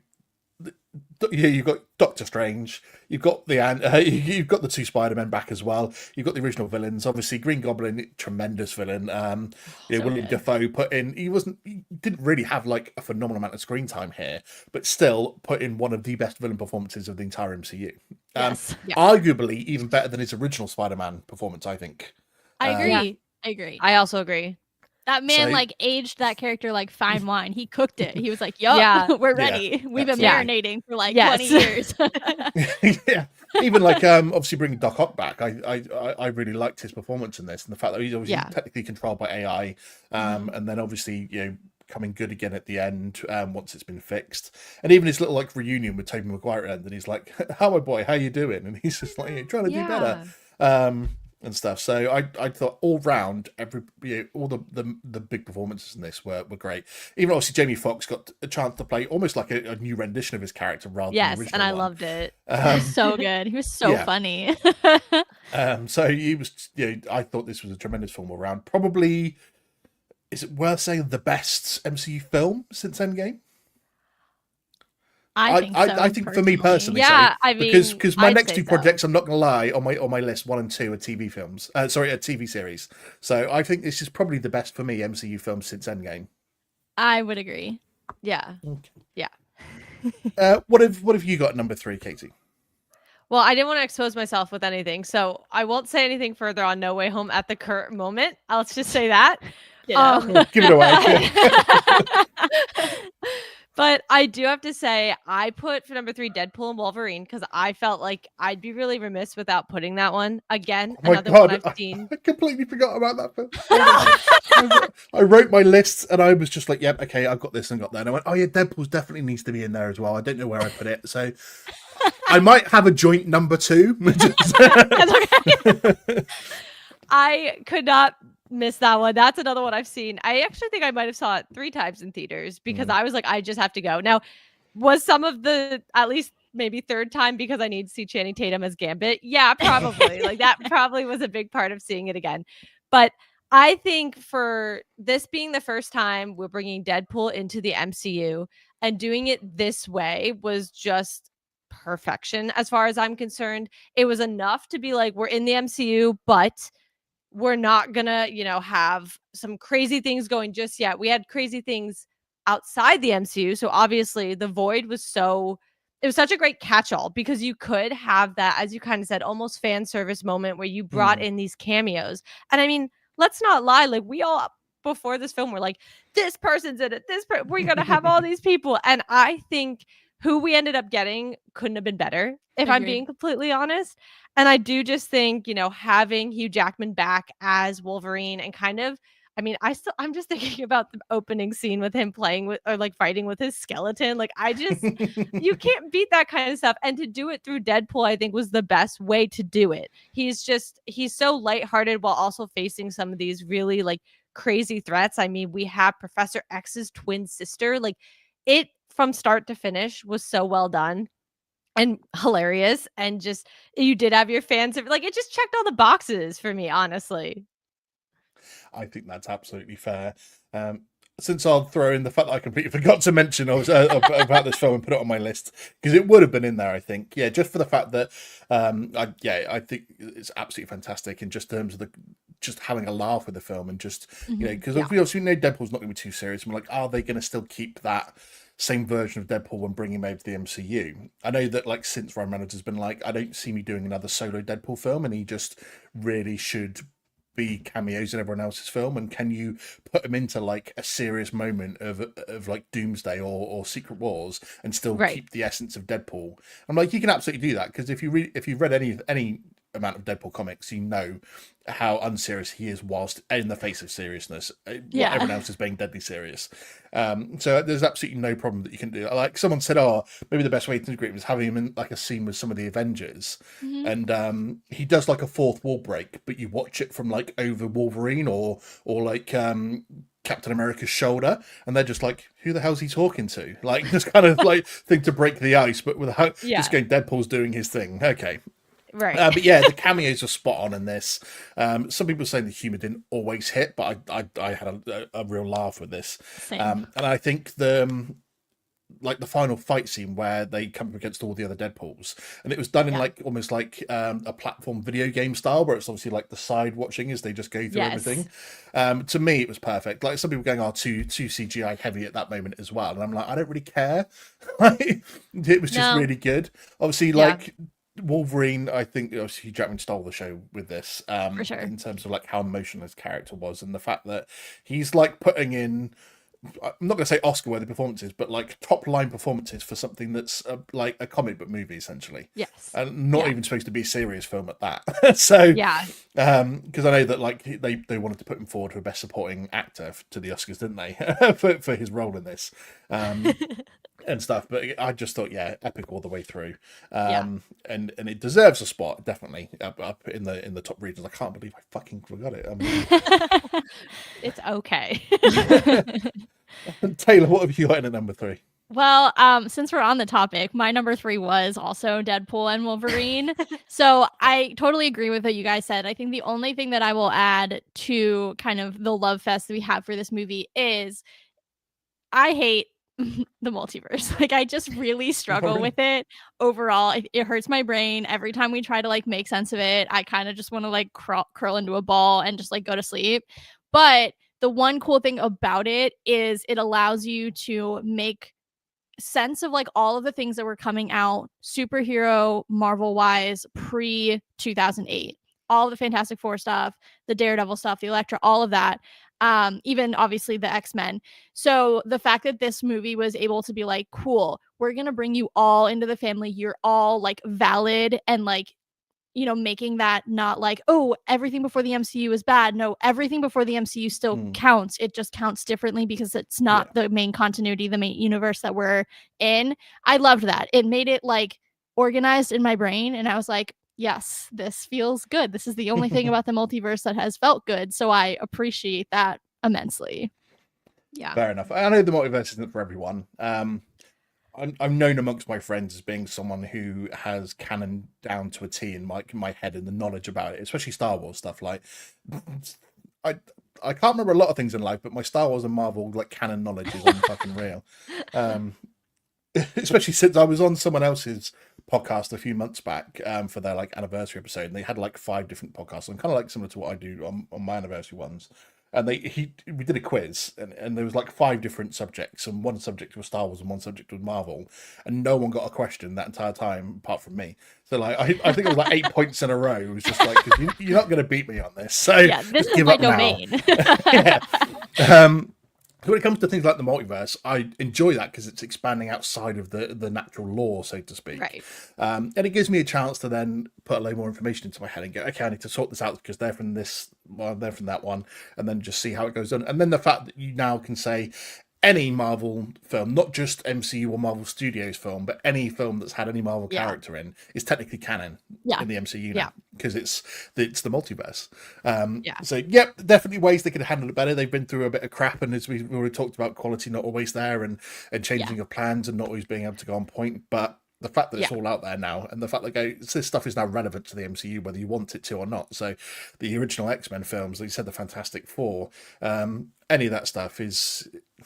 got Doctor Strange, you've got you've got the 2 Spider-Men back as well. You've got the original villains, obviously Green Goblin, tremendous villain. William Dafoe he didn't really have a phenomenal amount of screen time here, but still put in one of the best villain performances of the entire MCU. Arguably even better than his original Spider-Man performance, I think. I agree. I agree. I also agree. That man aged that character like fine wine. He cooked it. He was like, "Yup, we're ready. We've been marinating for 20 years." even like obviously bringing Doc Ock back, I really liked his performance in this, and the fact that he's obviously technically controlled by AI, and then obviously coming good again at the end once it's been fixed, and even his little like reunion with Tobey Maguire at the end, and he's like, "How my boy, how you doing?" And he's just like trying to do better. And stuff. So I thought all round, all the big performances in this were great. Even obviously Jamie Foxx got a chance to play almost like a new rendition of his character rather than the original and I one. loved it. He was so good. He was so funny. So he was. I thought this was a tremendous film all round. Probably, is it worth saying the best MCU film since Endgame? I think for me personally, because my next two projects, I'm not going to lie, on my list, 1 and 2 are TV films. A TV series. So I think this is probably the best for me MCU film since Endgame. I would agree. Yeah. Okay. Yeah. What have you got number 3, Katie? Well, I didn't want to expose myself with anything, so I won't say anything further on No Way Home at the current moment. Let's just say that. Give it away. But I do have to say, I put for number 3 Deadpool and Wolverine because I felt like I'd be really remiss without putting that one. Again, another one I've seen. I completely forgot about that film. I wrote my list and I was just like, yep, okay, I've got this and got that. And I went, oh yeah, Deadpool definitely needs to be in there as well. I don't know where I put it. So I might have a joint number 2. That's okay. I could not miss that one. That's another one I've seen. I actually think I might have saw it 3 times in theaters because I was like, I just have to go. Now, was some of the at least maybe 3rd time because I need to see Channing Tatum as Gambit? Yeah, probably. Like that probably was a big part of seeing it again. But I think for this being the first time we're bringing Deadpool into the MCU and doing it this way was just perfection as far as I'm concerned. It was enough to be like, we're in the MCU, but we're not gonna, have some crazy things going just yet. We had crazy things outside the MCU. So obviously the void was it was such a great catch-all because you could have that, as you kind of said, almost fan service moment where you brought in these cameos. And I mean, let's not lie, like we all before this film were like, this person's in it, we're gonna have all these people. And I think who we ended up getting couldn't have been better, if I'm being completely honest. And I do just think, having Hugh Jackman back as Wolverine and kind of, I mean, I'm just thinking about the opening scene with him playing with or like fighting with his skeleton. Like you can't beat that kind of stuff. And to do it through Deadpool, I think was the best way to do it. He's so lighthearted while also facing some of these really like crazy threats. I mean, we have Professor X's twin sister. Like it from start to finish was so well done and hilarious. And just, you did have your fans. Like it just checked all the boxes for me, honestly. I think that's absolutely fair. Since I'll throw in the fact that I completely forgot to mention about this film and put it on my list because it would have been in there, I think. Yeah, just for the fact that I think it's absolutely fantastic in just terms of just having a laugh with the film and just because we obviously know Deadpool's not going to be too serious. I'm like, are they going to still keep that same version of Deadpool when bringing him over to the MCU? I know that like since Ryan Reynolds has been like, I don't see me doing another solo Deadpool film, and he just really should be cameos in everyone else's film. And can you put him into like a serious moment of like Doomsday or Secret Wars and still keep the essence of Deadpool? I'm like, you can absolutely do that because if you've read any amount of Deadpool comics, you know how unserious he is whilst in the face of seriousness. Everyone else is being deadly serious. So there's absolutely no problem that you can do. Like someone said, maybe the best way to integrate was having him in like a scene with some of the Avengers, and he does like a fourth wall break, but you watch it from like over Wolverine or like Captain America's shoulder, and they're just like, who the hell's he talking to? Like just kind of like thing to break the ice, but with just going, Deadpool's doing his thing. Okay. Right. But yeah, the cameos are spot on in this. Some people saying the humor didn't always hit, but I had a real laugh with this. And I think the final fight scene where they come up against all the other Deadpools, and it was done in like almost like a platform video game style, where it's obviously like the side watching as they just go through everything. To me, it was perfect. Like some people going, too CGI heavy at that moment as well, and I'm like, I don't really care. It was just really good. Obviously, like. Wolverine, I think obviously Jackman stole the show with this for sure. In terms of like how emotional his character was and the fact that he's like putting in I'm not going to say Oscar-worthy performances, but like top-line performances for something that's like a comic book movie, essentially. Yes. And not Yeah. even supposed to be a serious film at that. So, Yeah. because I know that like they wanted to put him forward for Best Supporting Actor to the Oscars, didn't they? for his role in this. And stuff, but I just thought, yeah, epic all the way through, and it deserves a spot, definitely up in the top regions. I can't believe I fucking forgot it. It's okay. Taylor, what have you got in at number 3? Well, since we're on the topic, my number 3 was also Deadpool and Wolverine. So I totally agree with what you guys said. I think the only thing that I will add to kind of the love fest that we have for this movie is I hate the multiverse. Like, I just really struggle with it overall. It hurts my brain every time we try to like make sense of it. I kind of just want to like curl into a ball and just like go to sleep. But the one cool thing about it is it allows you to make sense of like all of the things that were coming out superhero Marvel wise pre 2008, all the Fantastic Four stuff, the Daredevil stuff, the Elektra, all of that, even obviously the X-Men. So the fact that this movie was able to be like, cool, we're gonna bring you all into the family, you're all like valid, and like, you know, making that not like, oh, everything before the MCU is bad. No, everything before the MCU still counts. It just counts differently because it's not the main continuity, the main universe that we're in. I loved that. It made it like organized in my brain. And I was like, yes, this feels good. This is the only thing about the multiverse that has felt good. So I appreciate that immensely. Yeah. Fair enough. I know the multiverse isn't for everyone. I'm known amongst my friends as being someone who has canon down to a T in my head and the knowledge about it, especially Star Wars stuff. Like, I can't remember a lot of things in life, but my Star Wars and Marvel like canon knowledge is fucking real. Especially since I was on someone else's podcast a few months back for their like anniversary episode, and they had like 5 different podcasts, and kind of like similar to what I do on my anniversary ones. And we did a quiz, and there was like 5 different subjects, and one subject was Star Wars and one subject was Marvel, and no one got a question that entire time apart from me. So like I think it was like 8 points in a row. It was just like, you're not going to beat me on this. So yeah, this is my domain. When it comes to things like the multiverse, I enjoy that because it's expanding outside of the natural law, so to speak. Right. And it gives me a chance to then put a load more information into my head and go, okay, I need to sort this out because they're from this, well, they're from that one, and then just see how it goes on. And then the fact that you now can say any Marvel film, not just MCU or Marvel Studios film, but any film that's had any Marvel character in, is technically canon in the MCU now, because it's the multiverse. So, definitely ways they could handle it better. They've been through a bit of crap, and as we've already talked about, quality not always there, and changing of plans and not always being able to go on point. But the fact that it's all out there now, and the fact that this stuff is now relevant to the MCU, whether you want it to or not. So the original X-Men films, like you said, the Fantastic Four, any of that stuff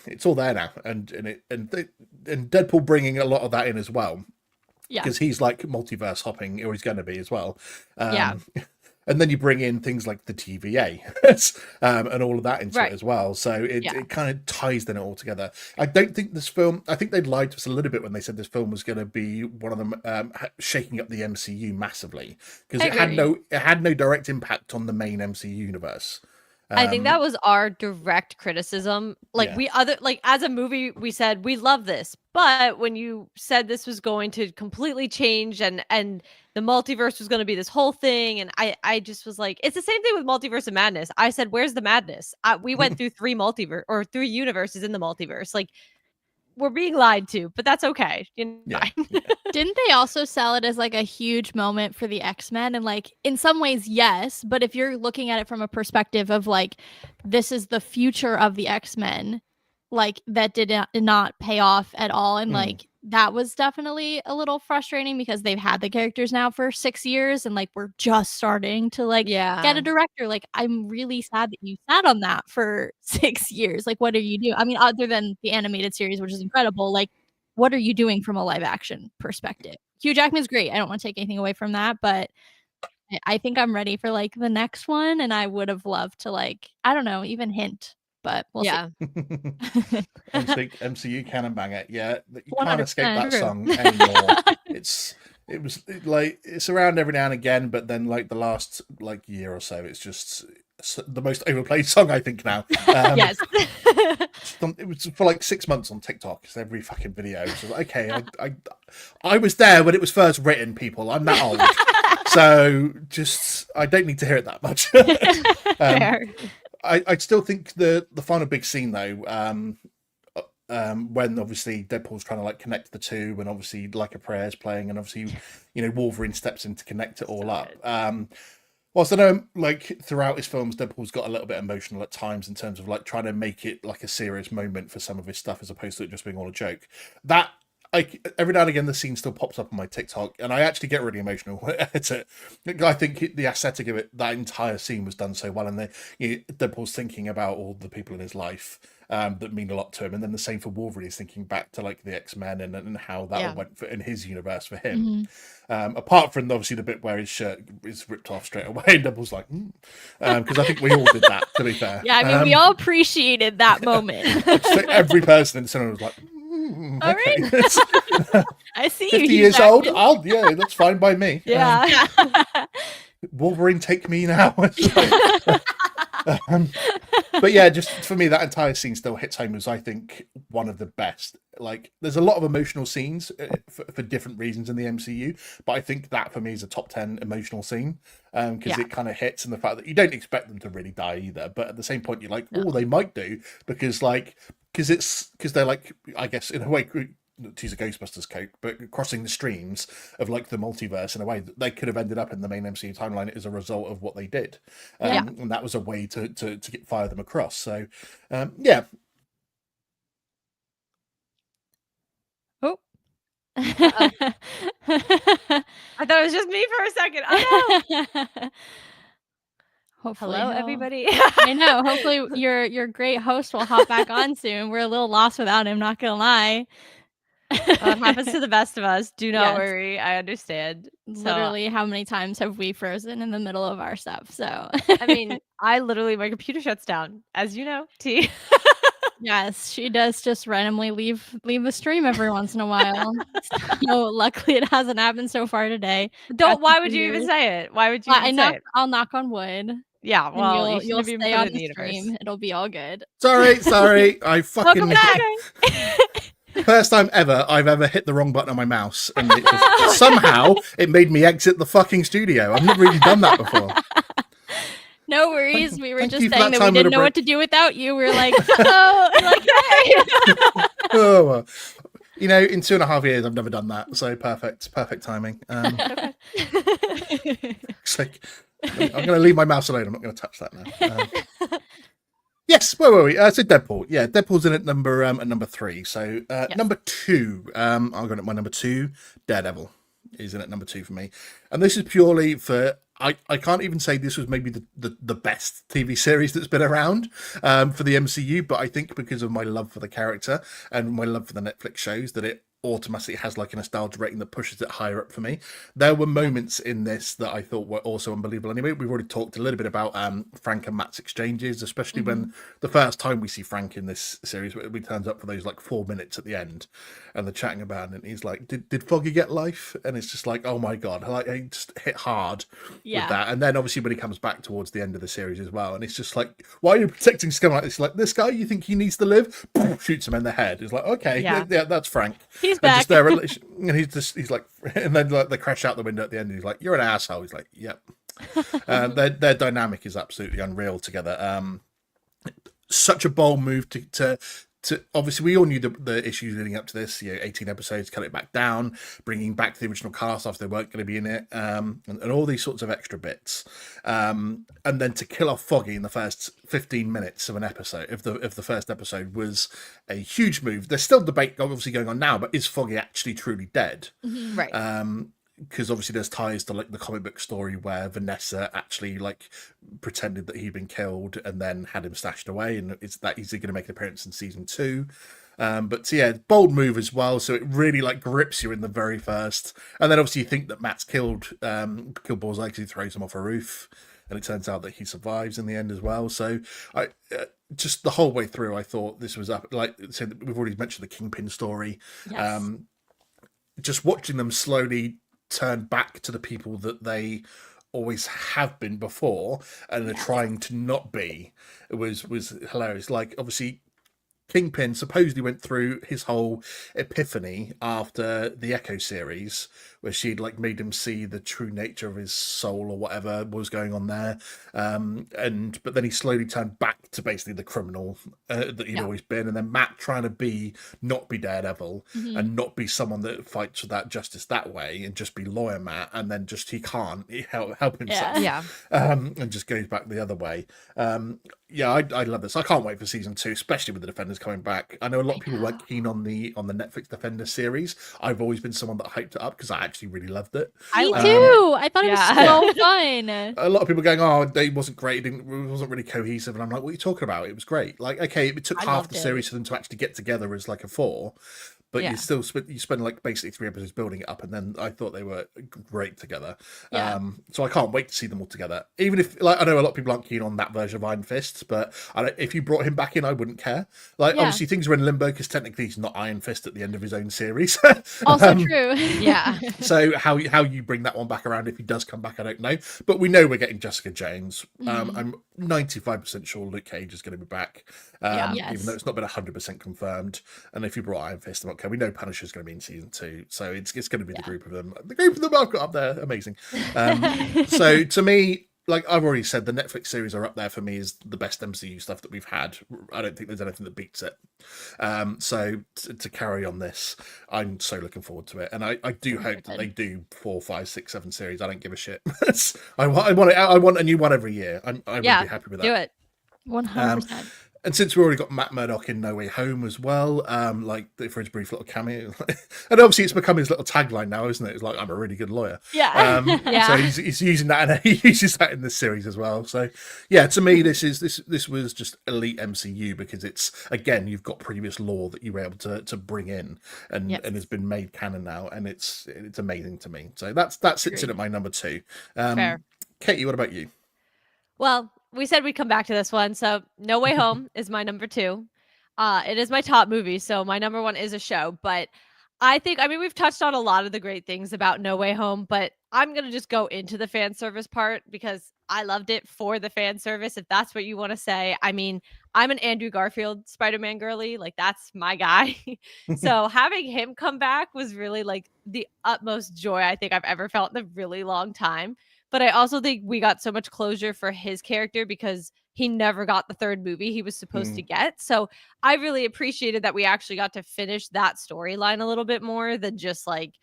it's all there now, and Deadpool bringing a lot of that in as well, because he's like multiverse hopping, or he's going to be as well. And then you bring in things like the TVA and all of that into it as well. So it kind of ties then it all together. I don't think this film, I think they lied to us a little bit when they said this film was going to be one of them shaking up the MCU massively, because it had no direct impact on the main MCU universe. I think that was our direct criticism. Like as a movie, we said we love this, but when you said this was going to completely change and the multiverse was going to be this whole thing, and I just was like, it's the same thing with Multiverse of Madness. I said, where's the madness? We went through 3 universes in the multiverse. Like, we're being lied to, but that's okay. Didn't they also sell it as like a huge moment for the X-Men? And like, in some ways, yes, but if you're looking at it from a perspective of like, this is the future of the X-Men, like that did not pay off at all. And like, that was definitely a little frustrating because they've had the characters now for 6 years, and like, we're just starting to like get a director. Like, I'm really sad that you sat on that for 6 years. Like, what are you doing? I mean, other than the animated series, which is incredible, like, what are you doing from a live action perspective? Hugh Jackman's great. I don't want to take anything away from that, but I think I'm ready for like the next one, and I would have loved to like, I don't know, even hint. But we'll see. MCU canon banger. Yeah, you can't escape that song anymore. It's around every now and again, but then like the last like year or so, it's just the most overplayed song I think now. Yes. It was for like 6 months on TikTok. It's every fucking video. So okay, I was there when it was first written. People, I'm that old, so just I don't need to hear it that much. Fair. I still think the final big scene though, when obviously Deadpool's trying to like connect the two, and obviously Like a Prayer's playing, and obviously Wolverine steps in to connect it all up. Whilst I know, like throughout his films, Deadpool's got a little bit emotional at times in terms of like trying to make it like a serious moment for some of his stuff, as opposed to it just being all a joke. That every now and again, the scene still pops up on my TikTok, and I actually get really emotional at it. I think the aesthetic of it, that entire scene was done so well, and Deadpool's thinking about all the people in his life that mean a lot to him, and then the same for Wolverine. He's thinking back to like the X-Men and how that all went in his universe for him. Apart from obviously the bit where his shirt is ripped off straight away, and Deadpool's like, because I think we all did that. To be fair, Yeah, I mean, we all appreciated that moment. Every person in the cinema was like, all okay. right. I see you. 50 years old? Yeah, that's fine by me. Yeah. Wolverine, take me now. But yeah, just for me, that entire scene still hits home as I think one of the best. Like, there's a lot of emotional scenes for different reasons in the MCU, but I think that for me is a top 10 emotional scene because it kind of hits, and the fact that you don't expect them to really die either, but at the same point you're like, oh, they might do, because they're like, I guess in a way, to use a Ghostbusters quote, but crossing the streams of like the multiverse in a way that they could have ended up in the main MCU timeline as a result of what they did, and that was a way to fire them across. So, yeah. Oh, I thought it was just me for a second. Oh no! Hopefully, Hello, everybody. I know. Hopefully, your great host will hop back on soon. We're a little lost without him. Not gonna lie. It happens to the best of us. Do not Yes. worry. I understand. Literally, how many times have we frozen in the middle of our stuff? So, I mean, my computer shuts down, as you know, T. Yes, she does just randomly leave the stream every once in a while. So luckily, it hasn't happened so far today. Why would you even say it? Why would you even say it? I'll knock on wood. Yeah, well, you'll stay stay on the stream. It'll be all good. Sorry. I fucking Welcome back. First time ever I've ever hit the wrong button on my mouse, and somehow it made me exit the fucking studio. I've never really done that before. No worries. We were just you for saying that we didn't know what to do without you. We were like, oh, like, hey. Oh, well. In 2.5 years, I've never done that. So perfect timing. It's like, I'm going to leave my mouse alone. I'm not going to touch that now. Yes, where were we? So Deadpool. Yeah, Deadpool's in at number 3. So Yes. number 2, I'm going at my number 2, Daredevil is in at number 2 for me. And this is purely for, I can't even say this was maybe the best TV series that's been around for the MCU, but I think because of my love for the character and my love for the Netflix shows, that it automatically has like a nostalgia rating that pushes it higher up for me. There were moments in this that I thought were also unbelievable. Anyway, we've already talked a little bit about Frank and Matt's exchanges, especially when the first time we see Frank in this series, he turns up for those like 4 minutes at the end, and they're chatting about it, and he's like, "Did Foggy get life?" And it's just like, oh my god, like I just hit hard with that. And then obviously when he comes back towards the end of the series as well, and it's just like, why are you protecting scum like this? Like, this guy, you think he needs to live? Shoots him in the head. It's like, okay, yeah that's Frank. He's back. And he's like, and then like they crash out the window at the end, and he's like, "You're an asshole." He's like, "Yep." Their dynamic is absolutely unreal together. Such a bold move to obviously we all knew the issues leading up to this. 18 episodes, cut it back down, bringing back the original cast after they weren't going to be in it, and all these sorts of extra bits, and then to kill off Foggy in the first 15 minutes of an episode of the first episode was a huge move. There's still debate obviously going on now, but is Foggy actually truly dead? Right. Because obviously there's ties to like the comic book story where Vanessa actually like pretended that he'd been killed and then had him stashed away, and it's that he's going to make an appearance in season 2. But yeah, bold move as well. So it really like grips you in the very first, and then obviously you think that Matt's killed Bullseye because he throws him off a roof, and it turns out that he survives in the end as well. So I just the whole way through, I thought this was up. Like so we've already mentioned the Kingpin story. Yes. Just watching them slowly turn back to the people that they always have been before, and they're trying to not be. It was hilarious. Like, obviously, Kingpin supposedly went through his whole epiphany after the Echo series, where she'd like made him see the true nature of his soul or whatever was going on there. But then he slowly turned back to basically the criminal that he'd always been, and then Matt trying to not be Daredevil and not be someone that fights for that justice that way, and just be lawyer Matt, and then just he can't help himself, and just goes back the other way. I love this. I can't wait for season 2, especially with the Defenders coming back. I know a lot of people weren't keen on the Netflix Defenders series. I've always been someone that hyped it up because I actually really loved it. Me too. I thought it was so fun. A lot of people going, "Oh, it wasn't great. It wasn't really cohesive," and I'm like, "What are you talking about? It was great. Like, okay, it took half the series for them to actually get together as like a 4." But you still spend like basically 3 episodes building it up, and then I thought they were great together. So I can't wait to see them all together. Even if, like, I know a lot of people aren't keen on that version of Iron Fist, but if you brought him back in, I wouldn't care. Like, obviously things are in limbo because technically he's not Iron Fist at the end of his own series. Also true. So how you bring that one back around if he does come back, I don't know. But we know we're getting Jessica Jones. I'm 95% sure Luke Cage is going to be back, even though it's not been 100% confirmed. And if you brought Iron Fist, I'm okay. We know Punisher's going to be in season 2, so it's going to be the group of them. The group of them I've got up there, amazing. So to me, like I've already said, the Netflix series are up there for me as the best MCU stuff that we've had. I don't think there's anything that beats it. So to carry on this, I'm so looking forward to it, and I do hope that they do 4, 5, 6, 7 series. I don't give a shit. I want a new one every year. I would be happy with that. Do it. 100%. And since we already got Matt Murdock in No Way Home as well, like for his brief little cameo, and obviously it's become his little tagline now, isn't it? It's like, I'm a really good lawyer. So he's using that, and he uses that in this series as well. So yeah, to me, this was just elite MCU because it's, again, you've got previous lore that you were able to bring in, and has been made canon now, and it's amazing to me. So that sits in at my number 2. Fair. Katie, what about you? Well, we said we'd come back to this one. So No Way Home is my number 2. It is my top movie. So my number 1 is a show. But I mean, we've touched on a lot of the great things about No Way Home, but I'm going to just go into the fan service part because I loved it for the fan service, if that's what you want to say. I mean, I'm an Andrew Garfield Spider-Man girly. Like, that's my guy. So having him come back was really like the utmost joy I think I've ever felt in a really long time. But I also think we got so much closure for his character because he never got the 3rd movie he was supposed to get. So I really appreciated that we actually got to finish that storyline a little bit more than just like,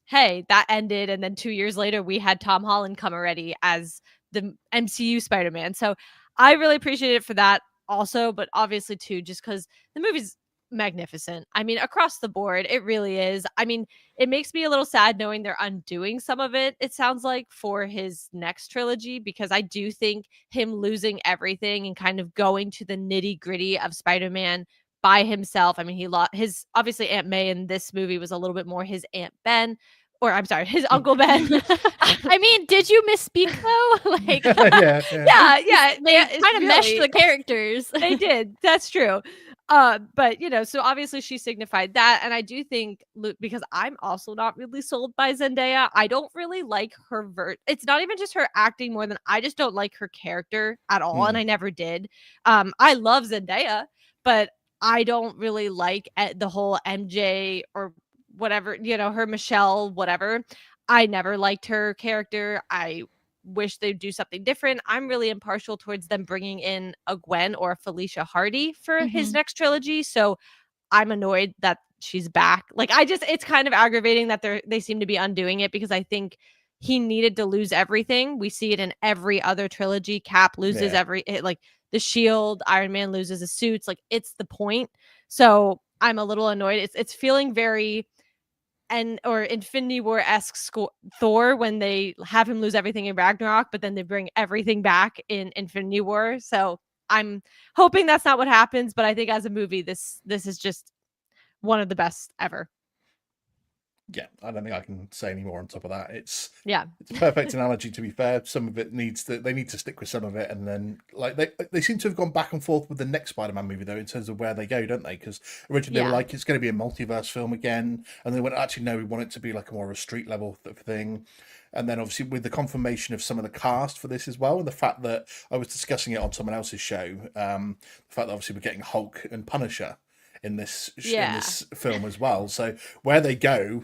hey, that ended. And then 2 years later, we had Tom Holland come already as the MCU Spider-Man. So I really appreciated it for that also, but obviously too, just because the movie's magnificent. I mean, across the board, it really is. I mean, it makes me a little sad knowing they're undoing some of it, it sounds like, for his next trilogy, because I do think him losing everything and kind of going to the nitty-gritty of Spider-Man by himself. I mean, he lost his, obviously Aunt May in this movie was a little bit more his Aunt Ben, or I'm sorry, his Uncle Ben. I mean, did you misspeak though? Like, yeah. They kind of meshed the characters. They did. That's true. But so obviously she signified that, and I do think, because I'm also not really sold by Zendaya. I don't really like her it's not even just her acting more than I just don't like her character at all, and I never did. I love Zendaya, but I don't really like the whole MJ or whatever, her Michelle, whatever. I never liked her character. I wish they'd do something different. I'm really impartial towards them bringing in a Gwen or a Felicia Hardy for his next trilogy. So I'm annoyed that she's back. Like, it's kind of aggravating that they seem to be undoing it, because I think he needed to lose everything. We see it in every other trilogy. Cap loses like the Shield, Iron Man loses his suits. Like, it's the point. So I'm a little annoyed. It's feeling very or Infinity War-esque Thor when they have him lose everything in Ragnarok, but then they bring everything back in Infinity War. So I'm hoping that's not what happens, but I think as a movie, this is just one of the best ever. Yeah, I don't think I can say any more on top of that. It's Yeah. a perfect analogy. To be fair, some of it they need to stick with some of it, and then like they seem to have gone back and forth with the next Spider-Man movie though in terms of where they go, don't they? Because originally they were Yeah. like it's going to be a multiverse film again, and they went actually no, we want it to be like a more of a street level thing. And then obviously with the confirmation of some of the cast for this as well, and the fact that I was discussing it on someone else's show, the fact that obviously we're getting Hulk and Punisher in this film as well. So where they go,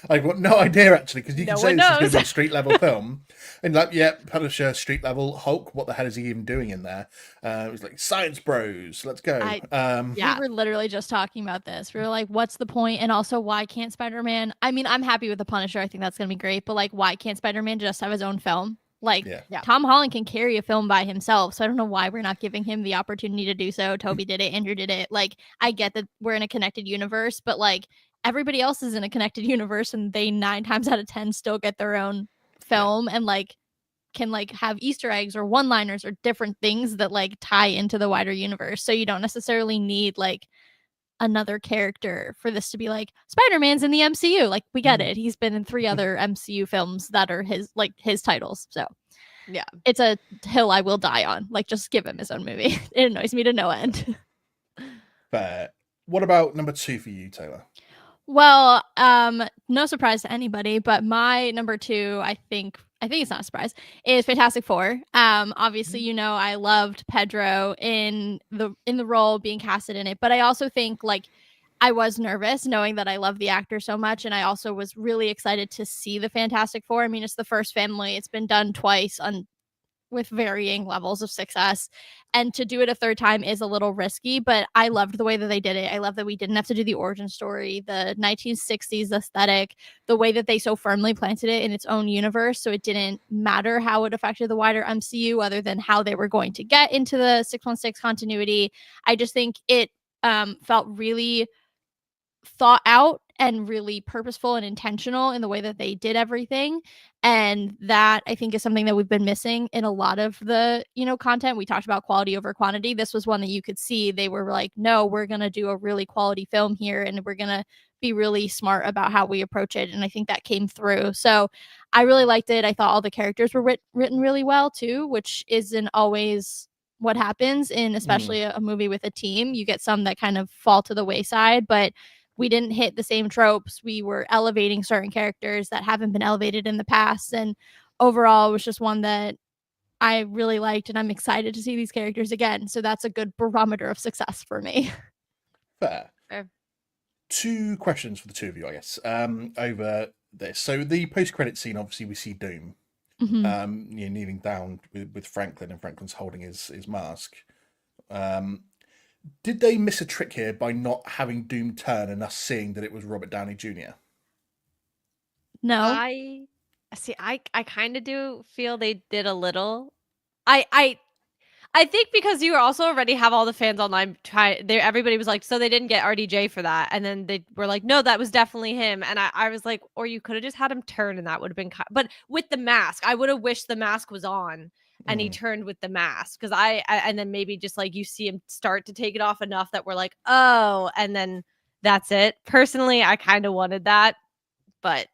I've got no idea actually, because you can No say one this is going knows. to be a street level film, and like Punisher street level, Hulk. What the hell is he even doing in there? It was like Science Bros. Let's go. We were literally just talking about this. We were like, what's the point? And also, why can't Spider-Man? I mean, I'm happy with the Punisher. I think that's gonna be great. But like, why can't Spider-Man just have his own film? Like, Yeah. Tom Holland can carry a film by himself. So I don't know why we're not giving him the opportunity to do so. Toby did it. Andrew did it. Like, I get that we're in a connected universe, but like everybody else is in a connected universe, and they 9 times out of 10 still get their own film and like can like have Easter eggs or one-liners or different things that like tie into the wider universe. So you don't necessarily need like another character for this to be like Spider-Man's in the MCU. Like we get it. He's been in 3 other MCU films that are his titles. So Yeah. it's a hill I will die on. Like just give him his own movie. It annoys me to no end. Fair. What about number 2 for you, Taylor? Well, no surprise to anybody, but my number 2, I think it's not a surprise, is Fantastic Four. Obviously, you know, I loved Pedro in the role, being casted in it, but I also think like I was nervous knowing that I love the actor so much, and I also was really excited to see the Fantastic Four. I mean, it's the first family; it's been done twice with varying levels of success, and to do it a third time is a little risky, but I loved the way that they did it. I love that we didn't have to do the origin story, the 1960s aesthetic, the way that they so firmly planted it in its own universe, so it didn't matter how it affected the wider MCU other than how they were going to get into the 616 continuity. I just think it felt really thought out and really purposeful and intentional in the way that they did everything, and that I think is something that we've been missing in a lot of the content. We talked about quality over quantity. This was one that you could see they were like, no, we're gonna do a really quality film here, and we're gonna be really smart about how we approach it, and I think that came through. So I really liked it. I thought all the characters were written really well too, which isn't always what happens in especially a movie with a team. You get some that kind of fall to the wayside, but we didn't hit the same tropes. We were elevating certain characters that haven't been elevated in the past. And overall, it was just one that I really liked, and I'm excited to see these characters again. So that's a good barometer of success for me. Fair. Fair. 2 questions for the 2 of you, I guess, over this. So the post-credit scene, obviously, we see Doom kneeling down with Franklin, and Franklin's holding his mask. Did they miss a trick here by not having Doom turn and us seeing that it was Robert Downey Jr.? No. I kind of do feel they did a little. I think because you also already have all the fans online everybody was like, so they didn't get RDJ for that, and then they were like, no, that was definitely him, and I was like, or you could have just had him turn and that would have been but with the mask, I would have wished the mask was on and he turned with the mask, because and then maybe just like you see him start to take it off enough that we're like, oh, and then that's it. Personally, I kind of wanted that, but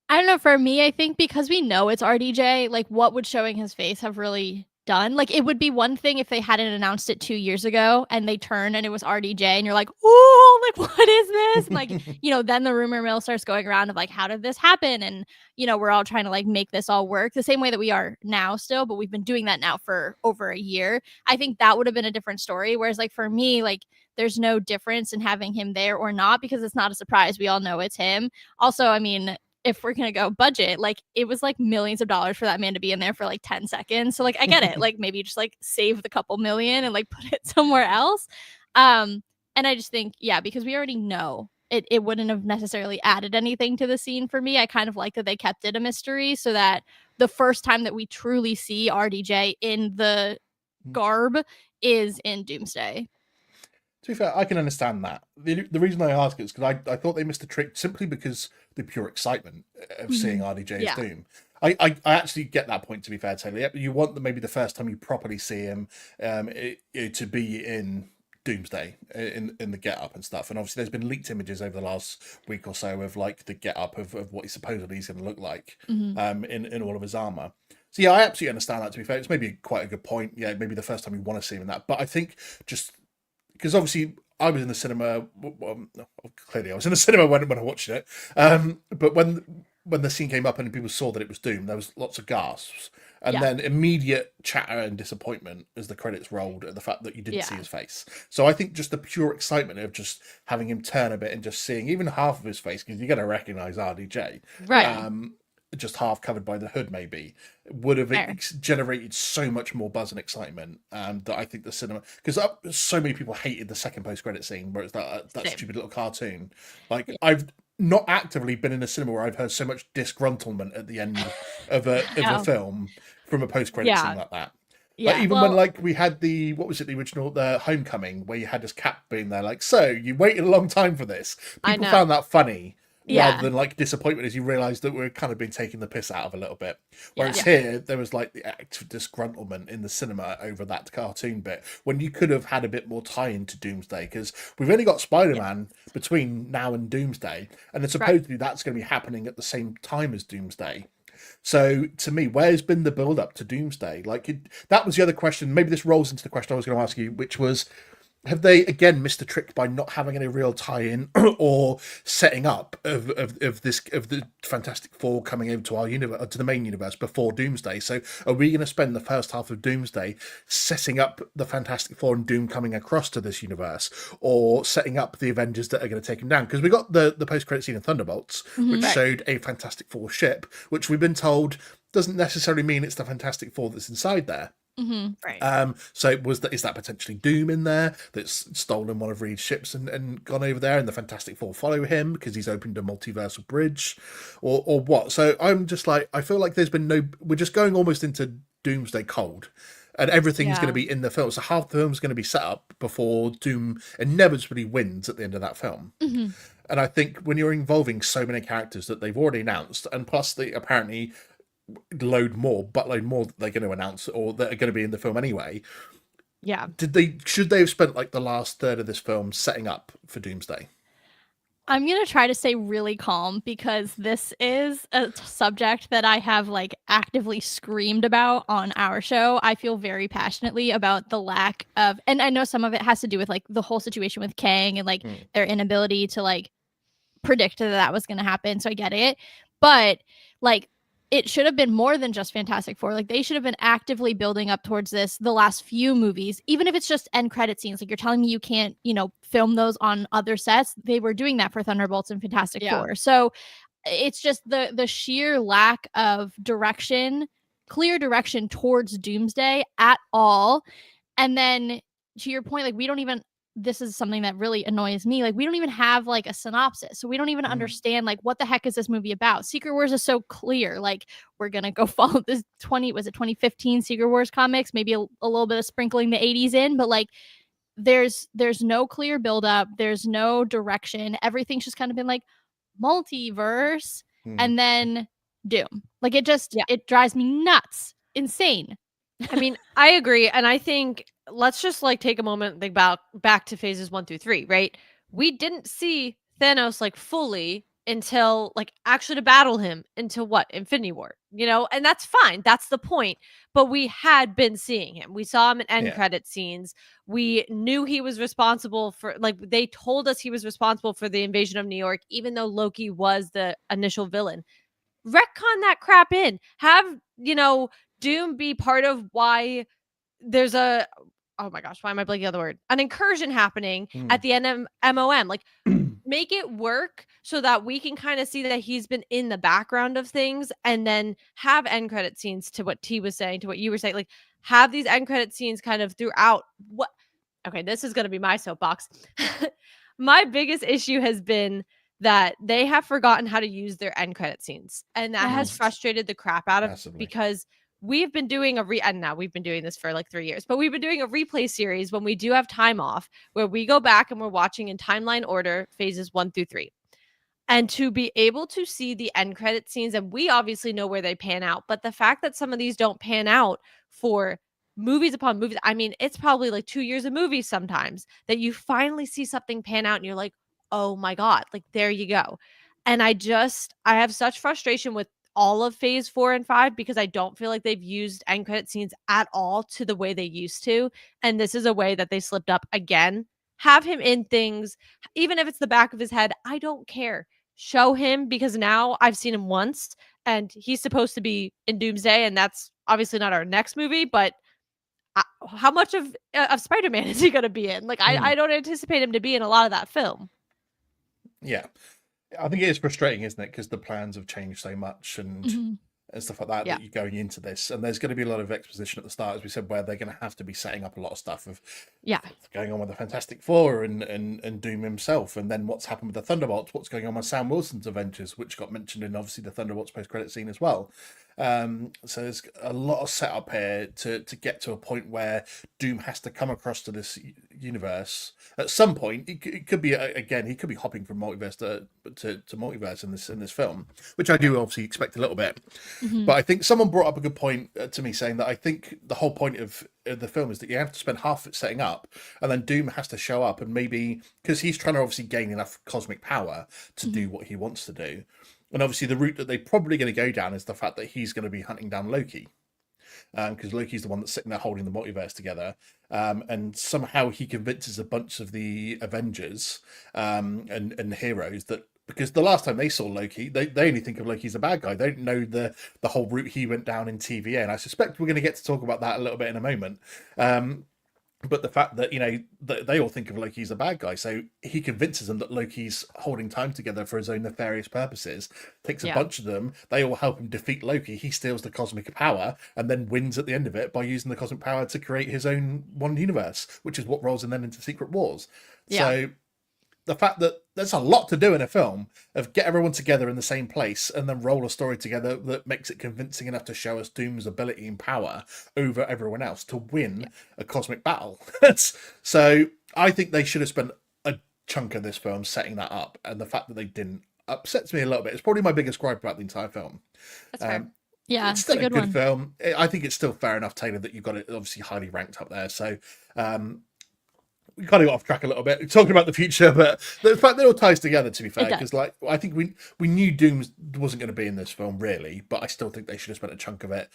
I don't know. For me, I think because we know it's RDJ, like what would showing his face have really done? Like it would be one thing if they hadn't announced it 2 years ago and they turn and it was RDJ and you're like, oh, like what is this? And like, then the rumor mill starts going around of like, how did this happen? And, we're all trying to like make this all work the same way that we are now still, but we've been doing that now for over a year. I think that would have been a different story. Whereas like for me, like there's no difference in having him there or not, because it's not a surprise. We all know it's him. Also, I mean, if we're gonna go budget, like it was like millions of dollars for that man to be in there for like 10 seconds. So like I get it. Like maybe just like save the couple million and like put it somewhere else. And I just think, yeah, because we already know it wouldn't have necessarily added anything to the scene for me. I kind of like that they kept it a mystery so that the first time that we truly see RDJ in the garb is in Doomsday. To be fair, I can understand that. The reason I ask is because I thought they missed the trick simply because the pure excitement of seeing RDJ as Doom. I actually get that point, to be fair, Taylor. You want maybe the first time you properly see him to be in Doomsday in the get up and stuff. And obviously there's been leaked images over the last week or so of like the get up of what he supposedly is going to look like in all of his armor. So yeah, I absolutely understand that, to be fair. It's maybe quite a good point. Yeah, maybe the first time you want to see him in that. But I think just because obviously I was in the cinema, well, clearly I was in the cinema when I watched it. But when the scene came up and people saw that it was Doom, there was lots of gasps. And then immediate chatter and disappointment as the credits rolled at the fact that you didn't see his face. So I think just the pure excitement of just having him turn a bit and just seeing even half of his face, because you're going to recognize RDJ, right? Just half covered by the hood, maybe, would have generated so much more buzz and excitement. That I think the cinema, because so many people hated the second post-credit scene where it's that stupid little cartoon. Like I've not actively been in a cinema where I've heard so much disgruntlement at the end of a film from a post-credit scene like that. Yeah, like even when like we had the original Homecoming, where you had this Cap being there, like, so you waited a long time for this. People found that funny. Rather than like disappointment as you realise that we're kind of been taking the piss out of a little bit. Whereas here, there was like the active disgruntlement in the cinema over that cartoon bit, when you could have had a bit more tie into Doomsday, because we've only got Spider-Man between now and Doomsday, and then supposedly that's going to be happening at the same time as Doomsday. So to me, where's been the build up to Doomsday? Like that was the other question. Maybe this rolls into the question I was going to ask you, which was, have they again missed the trick by not having any real tie-in or setting up of the Fantastic Four coming into our universe, to the main universe before Doomsday? So are we going to spend the first half of Doomsday setting up the Fantastic Four and Doom coming across to this universe, or setting up the Avengers that are going to take him down? Because we got the post-credit scene in Thunderbolts, which showed a Fantastic Four ship, which we've been told doesn't necessarily mean it's the Fantastic Four that's inside there. So is that potentially Doom in there that's stolen one of Reed's ships and gone over there, and the Fantastic Four follow him because he's opened a multiversal bridge, or what? So I'm just like, I feel like there's been we're just going almost into Doomsday cold, and everything's going to be in the film. So half the film's going to be set up before Doom inevitably wins at the end of that film. And I think when you're involving so many characters that they've already announced, and plus they apparently load more that they're going to announce, or that are going to be in the film anyway. Should they have spent like the last third of this film setting up for Doomsday? I'm going to try to stay really calm, because this is a subject that I have like actively screamed about on our show. I feel very passionately about the lack of, and I know some of it has to do with like the whole situation with Kang and like their inability to like predict that was going to happen. So I get it. But like, it should have been more than just Fantastic Four. Like, they should have been actively building up towards this the last few movies, even if it's just end credit scenes. Like, you're telling me you can't, film those on other sets. They were doing that for Thunderbolts and Fantastic Four. So it's just the sheer lack of clear direction towards Doomsday at all. And then to your point, like, we don't even, this is something that really annoys me. Like, we don't even have like a synopsis. So we don't even understand like what the heck is this movie about. Secret Wars is so clear. Like, we're going to go follow this 2015 Secret Wars comics, maybe a little bit of sprinkling the 80s in, but like there's no clear buildup. There's no direction. Everything's just kind of been like multiverse and then Doom. Like, it just, it drives me nuts. Insane. I mean, I agree. And I think let's just like take a moment and think about back to phases 1 through 3, right? We didn't see Thanos like fully until like actually to battle him until what? Infinity War, and that's fine. That's the point. But we had been seeing him. We saw him in end credit scenes. We knew he was responsible for, like, they told us he was responsible for the invasion of New York, even though Loki was the initial villain. Retcon that crap in. Have, Doom be part of why there's oh my gosh, why am I blanking on the word? An incursion happening at the MOM. Like, make it work so that we can kind of see that he's been in the background of things, and then have end credit scenes, to what T was saying, to what you were saying. Like, have these end credit scenes kind of throughout. Okay, this is going to be my soapbox. My biggest issue has been that they have forgotten how to use their end credit scenes. And that has frustrated the crap out of me, because we've been doing and now we've been doing this for like 3 years, but we've been doing a replay series when we do have time off, where we go back and we're watching in timeline order phases 1 through 3. And to be able to see the end credit scenes, and we obviously know where they pan out, but the fact that some of these don't pan out for movies upon movies. I mean, it's probably like 2 years of movies sometimes that you finally see something pan out and you're like, "Oh my god, like there you go." And I have such frustration with all of phase 4 and 5 because I don't feel like they've used end credit scenes at all to the way they used to, and this is a way that they slipped up again. Have him in things, even if it's the back of his head, I don't care. Show him, because now I've seen him once and he's supposed to be in Doomsday, and that's obviously not our next movie, but how much of Spider-Man is he going to be in? Like, I don't anticipate him to be in a lot of that film. Yeah. I think it is frustrating, isn't it? Because the plans have changed so much and stuff like that, Yeah. that you're going into this. And there's going to be a lot of exposition at the start, as we said, where they're going to have to be setting up a lot of stuff of what's going on with the Fantastic Four and Doom himself. And then what's happened with the Thunderbolts, what's going on with Sam Wilson's Avengers, which got mentioned in obviously the Thunderbolts post-credit scene as well. So there's a lot of setup here to get to a point where Doom has to come across to this universe at some point. It could be again, he could be hopping from multiverse to multiverse in this film, which I do obviously expect a little bit. But I think someone brought up a good point to me, saying that I think the whole point of the film is that you have to spend half of it setting up, and then Doom has to show up, and maybe because he's trying to obviously gain enough cosmic power to do what he wants to do. And obviously the route that they're probably going to go down is the fact that he's going to be hunting down Loki. Because Loki's the one that's sitting there holding the multiverse together. And somehow he convinces a bunch of the Avengers and heroes that, because the last time they saw Loki, they only think of Loki as a bad guy. They don't know the whole route he went down in TVA. And I suspect we're going to get to talk about that a little bit in a moment. But the fact that, they all think of Loki as a bad guy. So he convinces them that Loki's holding time together for his own nefarious purposes, takes a bunch of them, they all help him defeat Loki. He steals the cosmic power and then wins at the end of it by using the cosmic power to create his own one universe, which is what rolls him then into Secret Wars. So the fact that there's a lot to do in a film of get everyone together in the same place and then roll a story together that makes it convincing enough to show us Doom's ability and power over everyone else to win a cosmic battle. So I think they should have spent a chunk of this film setting that up, and the fact that they didn't upsets me a little bit. It's probably my biggest gripe about the entire film. That's fair. Yeah, it's still a good one. film. I think it's still fair enough, Taylor, that you've got it obviously highly ranked up there. So we kind of got off track a little bit talking about the future, but the fact that it all ties together, to be fair, because I think we knew Doom wasn't going to be in this film really, but I still think they should have spent a chunk of it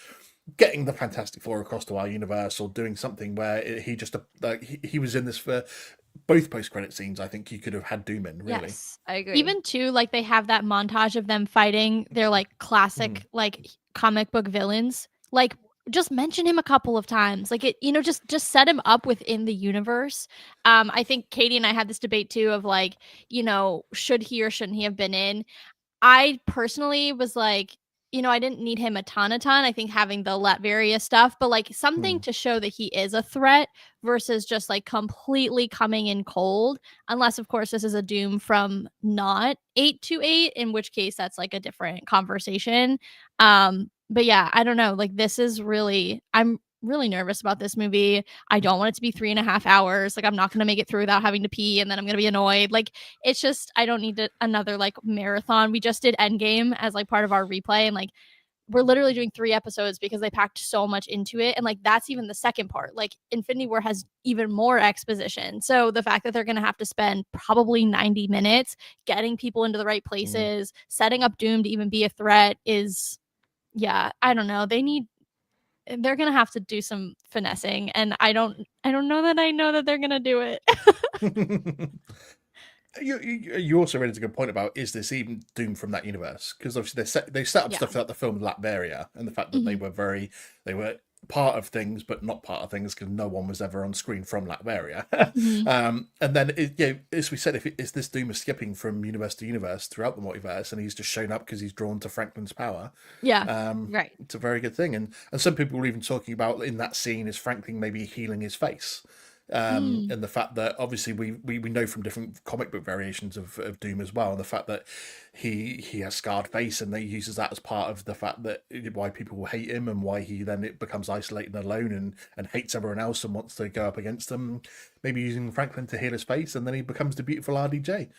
getting the Fantastic Four across to our universe, or doing something where he just he was in this for both post-credit scenes. I think you could have had Doom in, really. Yes, I agree. Even too, like, they have that montage of them fighting their like classic like comic book villains. Like, just mention him a couple of times, like, it, just set him up within the universe. I think Katie and I had this debate too of like, should he or shouldn't he have been in? I personally was like, I didn't need him a ton. I think having the Latveria stuff, but like something to show that he is a threat versus just like completely coming in cold. Unless, of course, this is a Doom from not 828, in which case that's like a different conversation. But yeah, I don't know. Like, I'm really nervous about this movie. I don't want it to be 3.5 hours. Like, I'm not going to make it through without having to pee, and then I'm going to be annoyed. Like, it's just, I don't need another like marathon. We just did Endgame as like part of our replay, and like, we're literally doing 3 episodes because they packed so much into it. And like, that's even the second part. Like, Infinity War has even more exposition. So the fact that they're going to have to spend probably 90 minutes getting people into the right places, setting up Doom to even be a threat is, yeah, I don't know. They're gonna have to do some finessing, and I don't know that I know that they're gonna do it. You also raised a good point about, is this even Doom from that universe? Because obviously they set up stuff like the film Latveria, and the fact that they were part of things but not part of things, because no one was ever on screen from Latveria. And then as we said, is this Doom skipping from universe to universe throughout the multiverse, and he's just shown up because he's drawn to Franklin's power. Right, it's a very good thing. And some people were even talking about in that scene is Franklin maybe healing his face. And the fact that obviously we know from different comic book variations of Doom as well, and the fact that he has scarred face, and they uses that as part of the fact that why people will hate him, and why he then becomes isolated and alone and hates everyone else and wants to go up against them, maybe using Franklin to heal his face, and then he becomes the beautiful RDJ.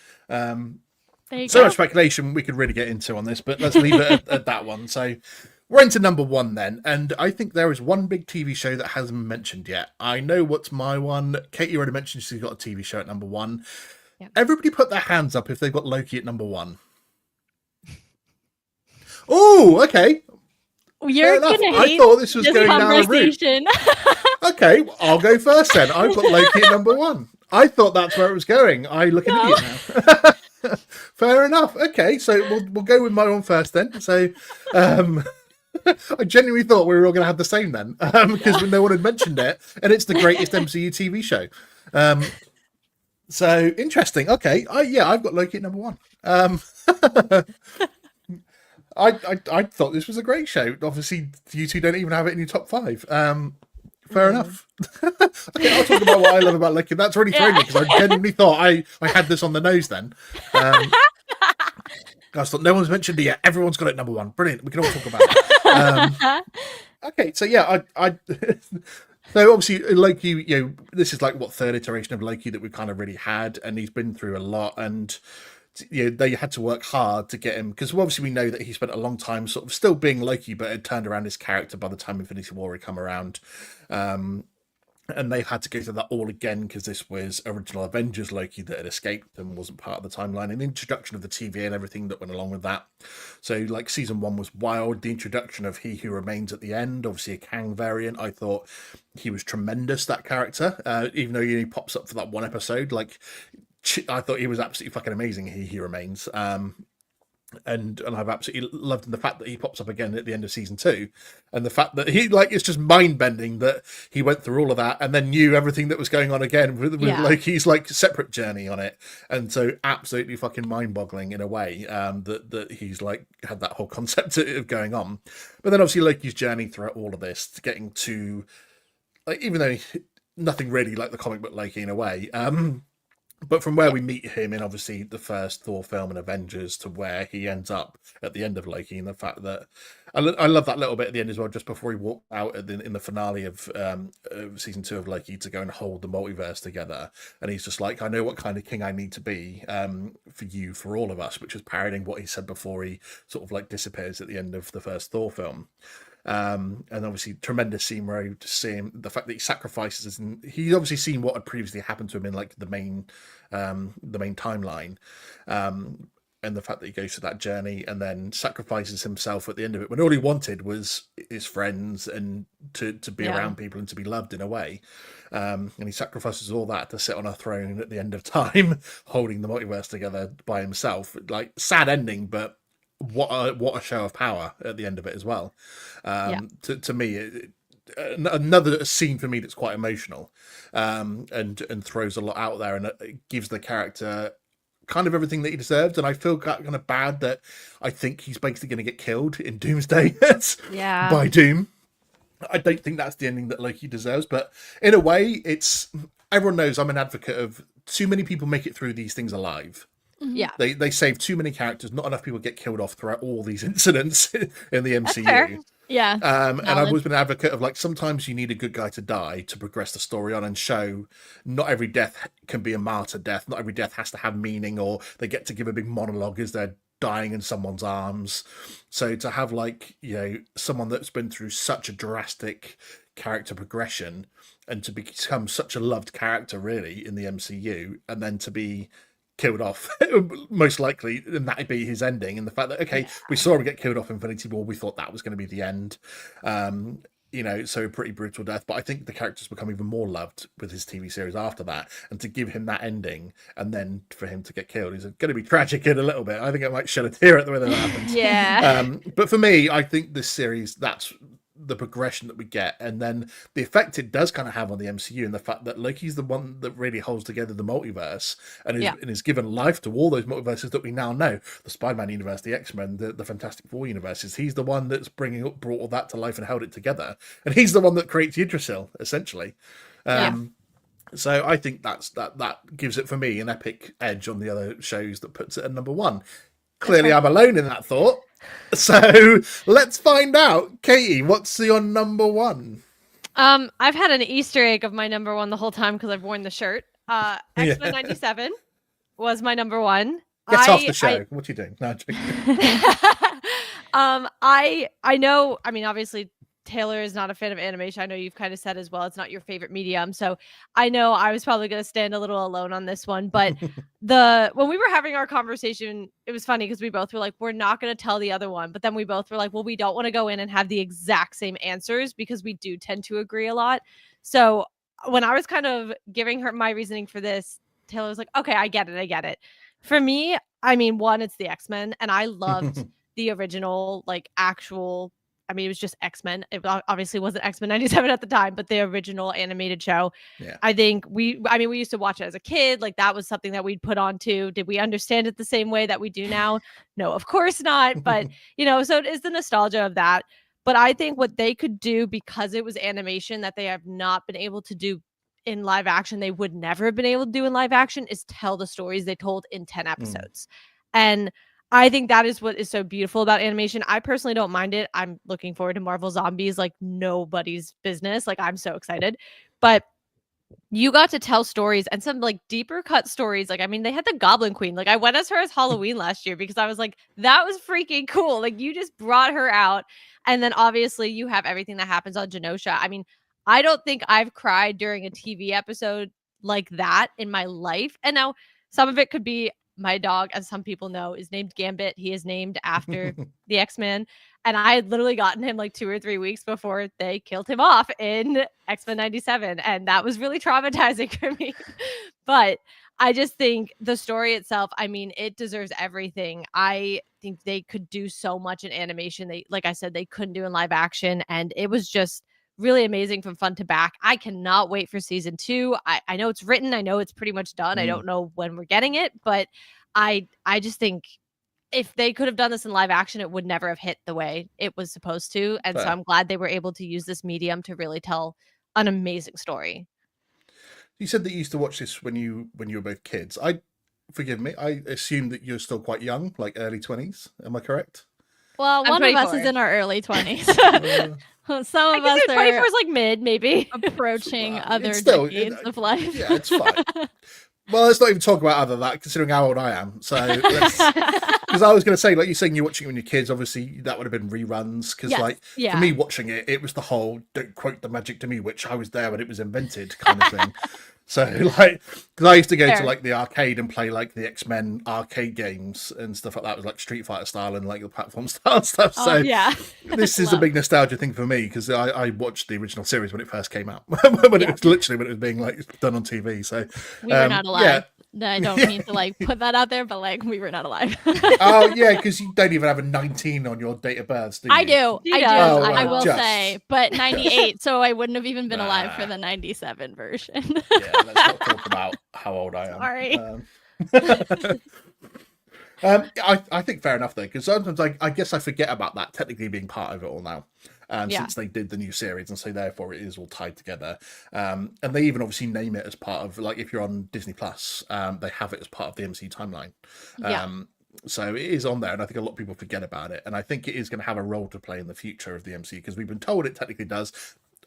So much speculation we could really get into on this, but let's leave it at that one. So we're into number one then, and I think there is one big TV show that hasn't been mentioned yet. I know what's my one. Katie already mentioned she's got a TV show at number one. Yep. Everybody put their hands up if they've got Loki at number one. Oh, okay. You're gonna hate I thought this was this going down a route. conversation. Okay, I'll go first then. I've got Loki at number one. I thought that's where it was going. I look an idiot now. Fair enough. Okay, so we'll go with my one first then. So, I genuinely thought we were all going to have the same then, because no one had mentioned it, and it's the greatest MCU TV show. So interesting. Okay, I've got Loki at number one. I thought this was a great show. Obviously, you two don't even have it in your top five. Fair enough. Okay, I'll talk about what I love about Loki. That's really thrown me because I genuinely thought I had this on the nose then. I thought no one's mentioned it yet. Everyone's got it number one. Brilliant. We can all talk about it. Okay, so yeah, I so obviously Loki, this is like what third iteration of Loki that we've kind of really had, and he's been through a lot, and they had to work hard to get him, because obviously we know that he spent a long time sort of still being Loki, but had turned around his character by the time Infinity War had come around. And they had to go through that all again because this was original Avengers Loki that had escaped and wasn't part of the timeline, and the introduction of the TV and everything that went along with that. So like season one was wild. The introduction of He Who Remains at the end, obviously a Kang variant. I thought he was tremendous, that character, even though he only pops up for that one episode. Like I thought he was absolutely fucking amazing. He Remains. And I've absolutely loved the fact that he pops up again at the end of season 2, and the fact that he it's just mind bending that he went through all of that and then knew everything that was going on again with Loki's separate journey on it, and so absolutely fucking mind boggling in a way that he's had that whole concept of going on. But then obviously Loki's journey throughout all of this, to getting to even though nothing really like the comic book Loki in a way. But from where we meet him in obviously the first Thor film and Avengers to where he ends up at the end of Loki, and the fact that I love that little bit at the end as well, just before he walked out in the finale of season 2 of Loki to go and hold the multiverse together, and he's just like, I know what kind of king I need to be for all of us, which is parodying what he said before he sort of disappears at the end of the first Thor film. And obviously tremendous scene where you just see him, the fact that he sacrifices, and he's obviously seen what had previously happened to him in the main timeline, and the fact that he goes through that journey and then sacrifices himself at the end of it when all he wanted was his friends and to be around people and to be loved in a way, and he sacrifices all that to sit on a throne at the end of time holding the multiverse together by himself. Sad ending, but what a show of power at the end of it as well. To me, another scene for me that's quite emotional, and throws a lot out there, and it gives the character kind of everything that he deserved. And I feel kind of bad that I think he's basically going to get killed in Doomsday by Doom. I don't think that's the ending that Loki deserves, but in a way, everyone knows I'm an advocate of too many people make it through these things alive. Yeah, they save too many characters. Not enough people get killed off throughout all these incidents in the MCU. That's fair. Yeah. And I've always been an advocate of sometimes you need a good guy to die to progress the story on and show not every death can be a martyr death. Not every death has to have meaning, or they get to give a big monologue as they're dying in someone's arms. So to have someone that's been through such a drastic character progression and to become such a loved character really in the MCU, and then to be killed off most likely, and that'd be his ending, and the fact that we saw him get killed off in Infinity War, we thought that was going to be the end, so a pretty brutal death. But I think the character's become even more loved with his TV series after that, and to give him that ending and then for him to get killed is going to be tragic in a little bit. I think I might shed a tear at the way that happens. But for me, I think this series, that's the progression that we get, and then the effect it does kind of have on the MCU, and the fact that Loki's the one that really holds together the multiverse and is given life to all those multiverses that we now know, the Spider-Man universe, the X-Men, the Fantastic Four universes. He's the one that's brought all that to life and held it together, and he's the one that creates Yggdrasil essentially. So I think that gives it for me an epic edge on the other shows that puts it at number one. Clearly I'm alone in that thought. So let's find out. Katie, what's your number one? I've had an Easter egg of my number one the whole time because I've worn the shirt. X-Men 97 was my number one. Get off the show. What are you doing? No, I know, I mean, obviously Taylor is not a fan of animation. I know you've kind of said as well, it's not your favorite medium. So I know I was probably going to stand a little alone on this one, but when we were having our conversation, it was funny because we both were like, we're not going to tell the other one, but then we both were like, well, we don't want to go in and have the exact same answers because we do tend to agree a lot. So when I was kind of giving her my reasoning for this, Taylor was like, okay, I get it. For me, I mean, one, it's the X-Men, and I loved the original, like, actual, I mean, it was just X-Men. It obviously wasn't X-Men 97 at the time, but the original animated show. Yeah. I think we used to watch it as a kid. Like, that was something that we'd put on too. Did we understand it the same way that we do now? No, of course not. But, so it is the nostalgia of that. But I think what they could do, because it was animation that they have not been able to do in live action, they would never have been able to do in live action, is tell the stories they told in 10 episodes. And I think that is what is so beautiful about animation. I personally don't mind it. I'm looking forward to Marvel Zombies like nobody's business. Like, I'm so excited. But you got to tell stories, and some like deeper cut stories. Like, I mean, they had the Goblin Queen. Like, I went as her as Halloween last year because I was like, that was freaking cool. Like, you just brought her out. And then obviously you have everything that happens on Genosha. I mean, I don't think I've cried during a TV episode like that in my life. And now some of it could be my dog, as some people know, is named Gambit. He is named after the X-Men. And I had literally gotten him like 2 or 3 weeks before they killed him off in X-Men 97. And that was really traumatizing for me. But I just think the story itself, I mean, it deserves everything. I think they could do so much in animation. They, like I said, they couldn't do in live action. And it was just really amazing from front to back. I cannot wait for season 2. I know it's written. I know it's pretty much done. I don't know when we're getting it, but I just think if they could have done this in live action, it would never have hit the way it was supposed to. And so I'm glad they were able to use this medium to really tell an amazing story. You said that you used to watch this when you were both kids. Forgive me, I assume that you're still quite young, like early 20s. Am I correct? Well, I'm one 24. of us is in our early 20s. Some of I us guess 24 is like mid, maybe. approaching other still, decades of life. Yeah, it's fine. Well, let's not even talk about other that, considering how old I am. So, because I was going to say, like you're saying, you're watching it when you're kids. Obviously, that would have been reruns. Because, for me watching it, it was the whole "don't quote the magic to me," which I was there when it was invented, kind of thing. So, like, because I used to go to like the arcade and play like the X-Men arcade games and stuff like that. It was like Street Fighter style and like the platform style stuff. So, this is a big nostalgia thing for me because I watched the original series when it first came out, when it was literally when it was being like done on TV. So, we were not alive. Yeah. I don't mean to like put that out there, but like we were not alive. Oh yeah, because you don't even have a 19 on your date of birth, do you? I do. Oh, I will say, but 98, so I wouldn't have even been alive for the 97 version. Yeah, let's not talk about how old I am. Sorry. I think fair enough though, because sometimes I guess I forget about that technically being part of it all now. Since they did the new series, and so therefore it is all tied together. And they even obviously name it as part of, like, if you're on Disney Plus, they have it as part of the MCU timeline. So it is on there, and I think a lot of people forget about it. And I think it is going to have a role to play in the future of the MCU, because we've been told it technically does.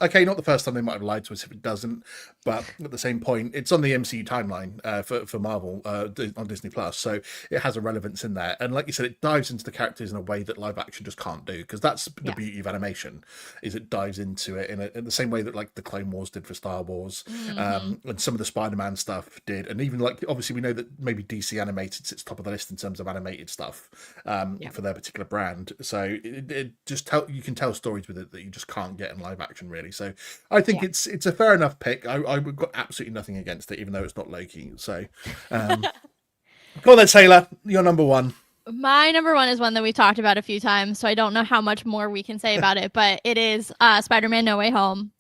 Okay, not the first time they might have lied to us if it doesn't, but at the same point, it's on the MCU timeline for Marvel on Disney Plus, so it has a relevance in there. And like you said, it dives into the characters in a way that live action just can't do, because that's the beauty of animation, is it dives into it in the same way that like the Clone Wars did for Star Wars, and some of the Spider-Man stuff did, and even like obviously we know that maybe DC Animated sits top of the list in terms of animated stuff for their particular brand. So it just you can tell stories with it that you just can't get in live action, really. So I think it's a fair enough pick. I've got absolutely nothing against it, even though it's not Loki. So go on then, Taylor. You're number one. My number one is one that we've talked about a few times, so I don't know how much more we can say about it, but it is Spider-Man No Way Home.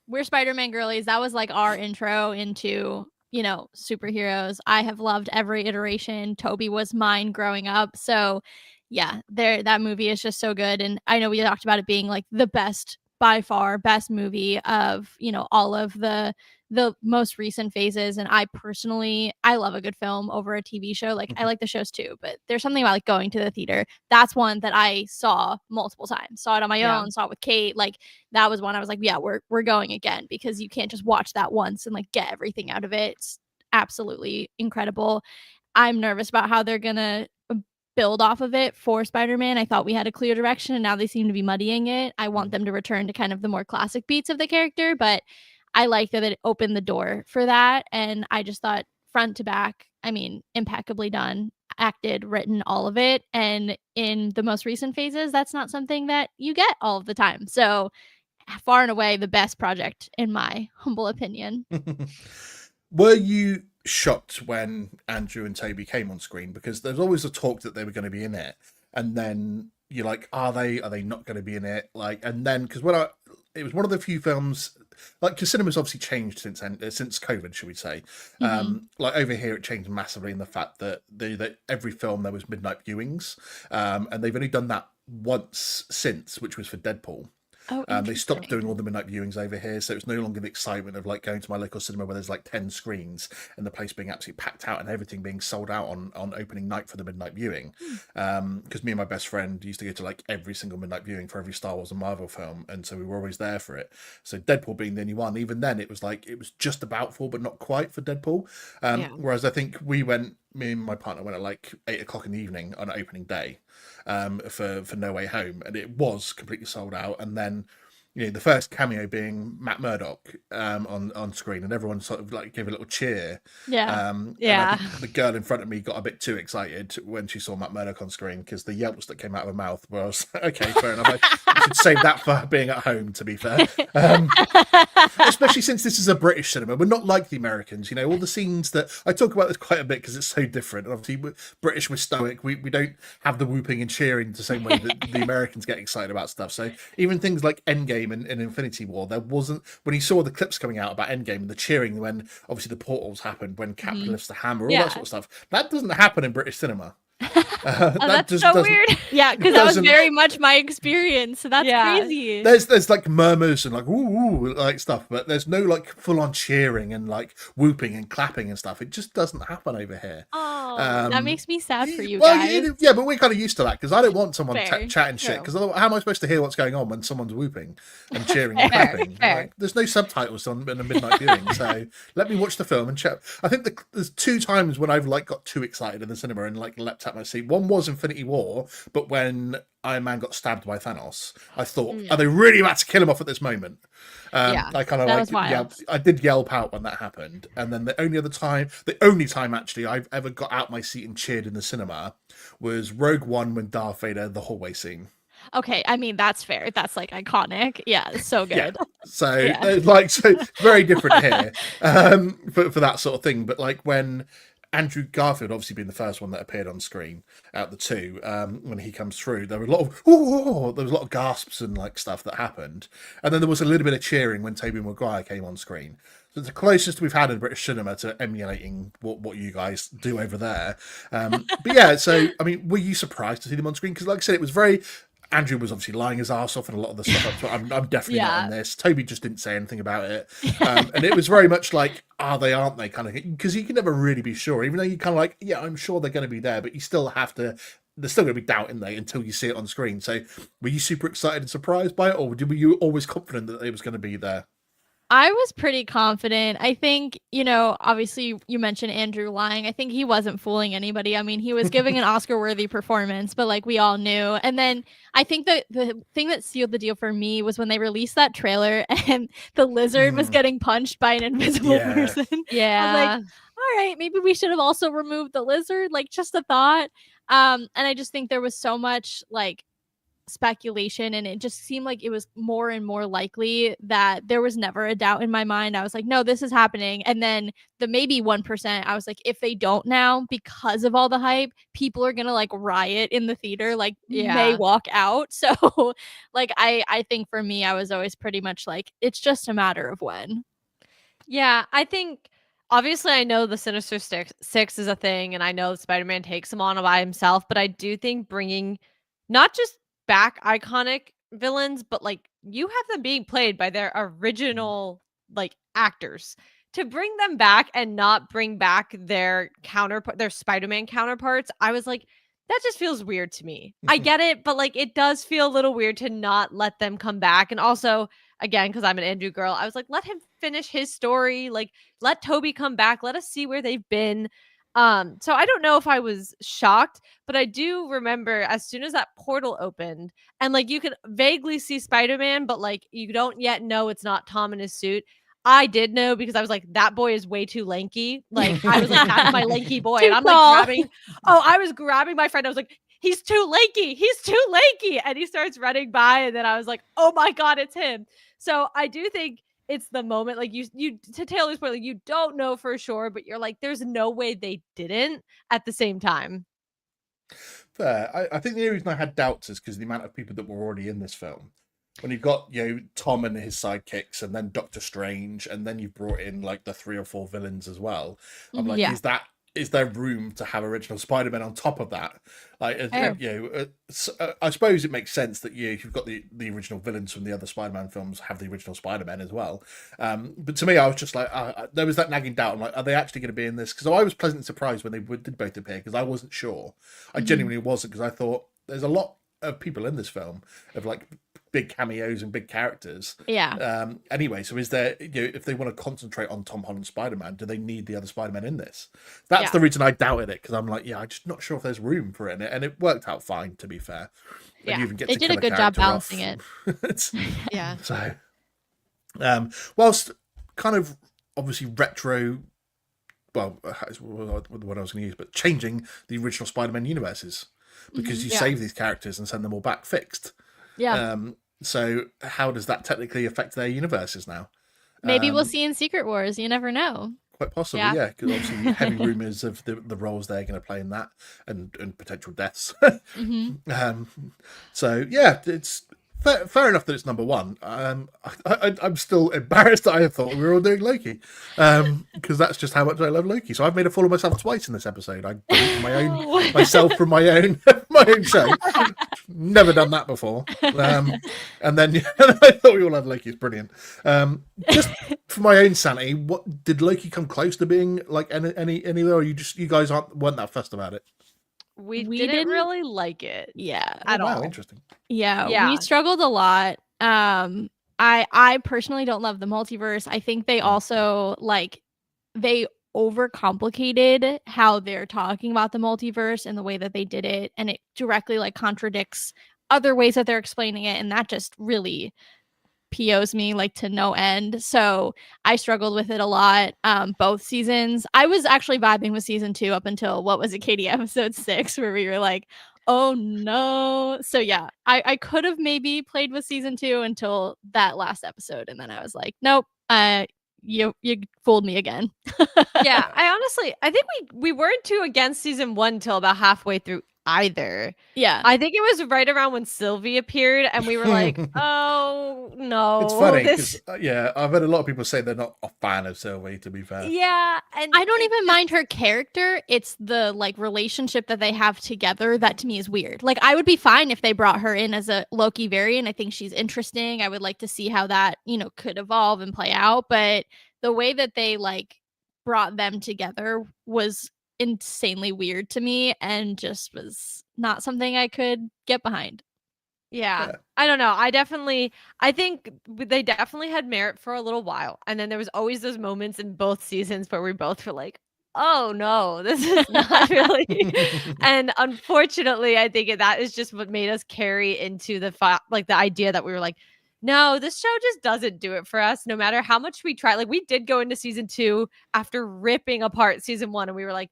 We're Spider-Man girlies. That was like our intro into, superheroes. I have loved every iteration. Toby was mine growing up. So yeah, that movie is just so good. And I know we talked about it being like the best, by far best movie of, all of the most recent phases. And I love a good film over a TV show. Like I like the shows too, but there's something about like going to the theater. That's one that I saw multiple times, saw it on my own, saw it with Kate. Like that was one I was like, yeah, we're going again, because you can't just watch that once and like get everything out of it. It's absolutely incredible. I'm nervous about how they're going to build off of it for Spider-Man. I thought we had a clear direction, and now they seem to be muddying it. I want them to return to kind of the more classic beats of the character, but I like that it opened the door for that. And I just thought front to back, I mean, impeccably done, acted, written, all of it. And in the most recent phases, that's not something that you get all of the time. So far and away the best project in my humble opinion. Were you shocked when Andrew and Toby came on screen? Because there's always a talk that they were going to be in it, and then you're like, are they not going to be in it? Like, and then because it was one of the few films, like, because cinema's obviously changed since COVID, should we say? Like over here, it changed massively in the fact that every film there was midnight viewings, and they've only done that once since, which was for Deadpool. They stopped doing all the midnight viewings over here, so it's no longer the excitement of like going to my local cinema where there's like 10 screens and the place being absolutely packed out and everything being sold out on opening night for the midnight viewing. Because me and my best friend used to go to like every single midnight viewing for every Star Wars and Marvel film, and so we were always there for it. So Deadpool being the only one, even then it was just about full but not quite for Deadpool. Whereas I think me and my partner went at like 8 o'clock in the evening on opening day for No Way Home, and it was completely sold out. And then the first cameo being Matt Murdock on screen, and everyone sort of like gave a little cheer. And I think the girl in front of me got a bit too excited when she saw Matt Murdock on screen, because the yelps that came out of her mouth was okay, fair enough. I should save that for being at home, to be fair. Especially since this is a British cinema, we're not like the Americans. All the scenes that I talk about this quite a bit because it's so different. And obviously, British, we're stoic. We don't have the whooping and cheering the same way that the Americans get excited about stuff. So even things like Endgame and Infinity War, there wasn't, when you saw the clips coming out about Endgame and the cheering when obviously the portals happened, when Cap lifts the hammer, all that sort of stuff, that doesn't happen in British cinema. That's so weird. Yeah, because that was very much my experience. So that's crazy. There's like murmurs and like ooh like stuff, but there's no like full on cheering and like whooping and clapping and stuff. It just doesn't happen over here. Oh, that makes me sad for you guys. Yeah, but we're kind of used to that, because I don't want someone chatting shit, because how am I supposed to hear what's going on when someone's whooping and cheering and clapping? Like, there's no subtitles on in a midnight viewing, so let me watch the film and chat. I think there's 2 times when I've like got too excited in the cinema and like leapt at my seat. One was Infinity War, but when Iron Man got stabbed by Thanos, I thought, are they really about to kill him off at this moment? I kind of like I did yelp out when that happened. And then the only time actually I've ever got out my seat and cheered in the cinema was Rogue One, when Darth Vader, the hallway scene. Okay, I mean, that's fair. That's like iconic. Yeah, it's so good. So very different here for that sort of thing. But like when Andrew Garfield, obviously being the first one that appeared on screen out the 2, when he comes through, there were a lot of gasps and like stuff that happened, and then there was a little bit of cheering when Tobey Maguire came on screen. So it's the closest we've had in British cinema to emulating what you guys do over there. But yeah, so I mean, were you surprised to see them on screen? Because like I said, it was very. Andrew was obviously lying his ass off and a lot of the stuff. So I'm definitely not in this. Toby just didn't say anything about it. And it was very much like, are they, aren't they kind of thing. Because you can never really be sure, even though you kind of like, yeah, I'm sure they're going to be there, but you still have to, there's still going to be doubt in there until you see it on screen. So were you super excited and surprised by it, or were you always confident that it was going to be there? I was pretty confident. I think, obviously you mentioned Andrew lying. I think he wasn't fooling anybody. I mean, he was giving an Oscar-worthy performance, but like we all knew. And then I think that the thing that sealed the deal for me was when they released that trailer and the lizard was getting punched by an invisible person. Yeah. I was like, all right, maybe we should have also removed the lizard. Like, just a thought. And I just think there was so much like speculation, and it just seemed like it was more and more likely that there was never a doubt in my mind. I was like, no, this is happening. And then the maybe 1%, I was like, if they don't now, because of all the hype, people are gonna like riot in the theater, like may walk out. So like I think for me, I was always pretty much like, it's just a matter of when. Yeah, I think obviously I know the Sinister Six is a thing, and I know Spider-Man takes him on by himself, but I do think bringing not just back iconic villains, but like you have them being played by their original like actors, to bring them back and not bring back their Spider-Man counterparts, I was like, that just feels weird to me. I get it, but like it does feel a little weird to not let them come back. And also, again, because I'm an Andrew girl, I was like, let him finish his story. Like, let Toby come back. Let us see where they've been. So I don't know if I was shocked, but I do remember as soon as that portal opened and like you could vaguely see Spider-Man, but like you don't yet know it's not Tom in his suit. I did know because I was like, that boy is way too lanky. Like I was like, that's my lanky boy. Too And I'm tall. like I was grabbing my friend. I was like, he's too lanky. He's too lanky. And he starts running by. And then I was like, oh my God, it's him. So I do think it's the moment, like you to Taylor's point, like you don't know for sure, but you're like, there's no way they didn't at the same time. Fair. I think the only reason I had doubts is because the amount of people that were already in this film. When you've got, Tom and his sidekicks, and then Doctor Strange, and then you've brought in like the 3 or 4 villains as well. I'm like, is there room to have original Spider-Man on top of that? Like, I suppose it makes sense that you've got the original villains from the other Spider-Man films have the original Spider-Man as well. But to me, I was just like, there was that nagging doubt. I'm like, are they actually going to be in this? Because I was pleasantly surprised when they did both appear, because I wasn't sure. I genuinely wasn't, because I thought there's a lot of people in this film of like big cameos and big characters. Anyway, so is there, if they want to concentrate on Tom Holland's Spider-Man, do they need the other Spider-Man in this? That's the reason I doubted it, because I'm like, I'm just not sure if there's room for it in it, and it worked out fine, to be fair. Yeah, you even get they did a good job balancing it. Yeah. So, whilst kind of obviously retro, well, what I was going to use, but changing the original Spider-Man universes, because you save these characters and send them all back fixed. So how does that technically affect their universes now? Maybe we'll see in Secret Wars. You never know. Quite possibly, yeah. Because obviously heavy rumours of the roles they're going to play in that, and potential deaths. So yeah, it's fair enough that it's number one. I'm still embarrassed that I thought we were all doing Loki, because that's just how much I love Loki. So I've made a fool of myself twice in this episode. I deleted myself from my own show. Never done that before. And then I thought we all had Loki. It's brilliant. Just for my own sanity, what did Loki come close to being like anywhere? Or you guys weren't that fussed about it? We didn't really like it. At all. Interesting. We struggled a lot. I personally don't love the multiverse. I think they also they overcomplicated how they're talking about the multiverse and the way that they did it, and it directly contradicts other ways that they're explaining it, and that just really POs me to no end. So I struggled with it a lot. Both seasons. I was actually vibing with season 2 up until, what was it, Katie, episode 6, where we were like, oh no. So yeah, I could have maybe played with season 2 until that last episode, and then I was like, nope, you fooled me again. I think we weren't too against season 1 until about halfway through either. I think it was right around when Sylvie appeared, and we were like, oh no. It's funny because I've heard a lot of people say they're not a fan of Sylvie, to be fair. And I don't even mind her character. It's the relationship that they have together that to me is weird. I would be fine if they brought her in as a Loki variant. I think she's interesting. I would like to see how that could evolve and play out, but the way that they brought them together was insanely weird to me, and just was not something I could get behind. I don't know. I think they definitely had merit for a little while, and then there was always those moments in both seasons where we both were like, oh no, this is not really. And unfortunately, I think that is just what made us carry into the the idea that we were like, no, this show just doesn't do it for us, no matter how much we try. We did go into season 2 after ripping apart season 1, and we were like,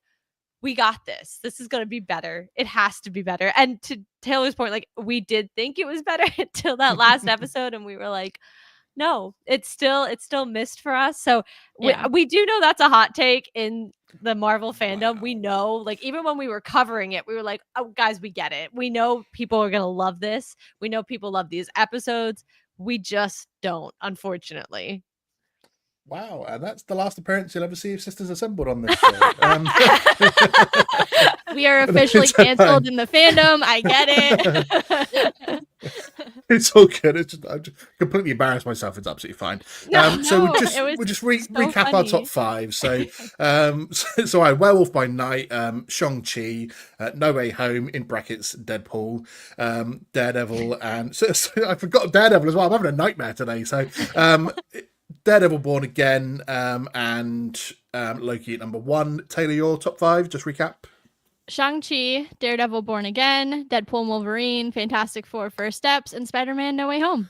we got this. This is going to be better. It has to be better. And to Taylor's point, we did think it was better until that last episode, and we were like, no, it's still missed for us. So we do know that's a hot take in the Marvel fandom. Wow. We know, even when we were covering it, we were like, oh, guys, we get it. We know people are going to love this. We know people love these episodes. We just don't, unfortunately. Wow, and that's the last appearance you'll ever see of Sisters Assembled on this show. We are officially cancelled in the fandom. I get it. It's all good. I just completely embarrassed myself. It's absolutely fine. So we'll just recap our top 5. So, so I Werewolf by Night, Shang-Chi, No Way Home (in brackets Deadpool), Daredevil, and so I forgot Daredevil as well. I'm having a nightmare today. So. Daredevil Born Again, and Loki at number 1. Taylor, your top 5, just recap. Shang-Chi, Daredevil Born Again, Deadpool and Wolverine, Fantastic Four First Steps, and Spider-Man No Way Home.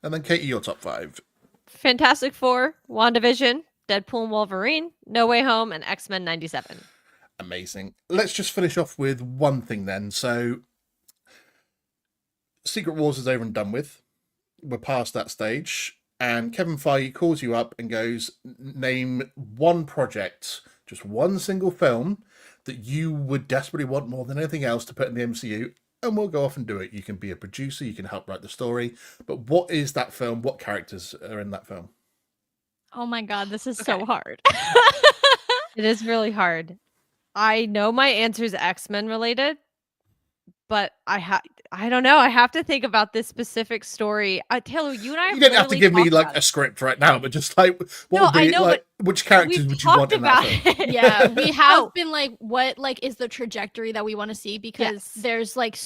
And then Katie, your top 5. Fantastic Four, WandaVision, Deadpool and Wolverine, No Way Home, and X-Men 97. Amazing. Let's just finish off with one thing then. So, Secret Wars is over and done with. We're past that stage. And Kevin Feige calls you up and goes, name one project, just one single film that you would desperately want more than anything else to put in the MCU, and we'll go off and do it. You can be a producer, you can help write the story, but what is that film? What characters are in that film? Oh my god, this is so hard. It is really hard. I know my answer is X-Men related, but I don't know. I have to think about this specific story. Taylor, you and I You don't have to give me like a script right now, but just like what would be like, which characters would you want in that film? Yeah, we have been like, what like is the trajectory that we want to see? Because there's like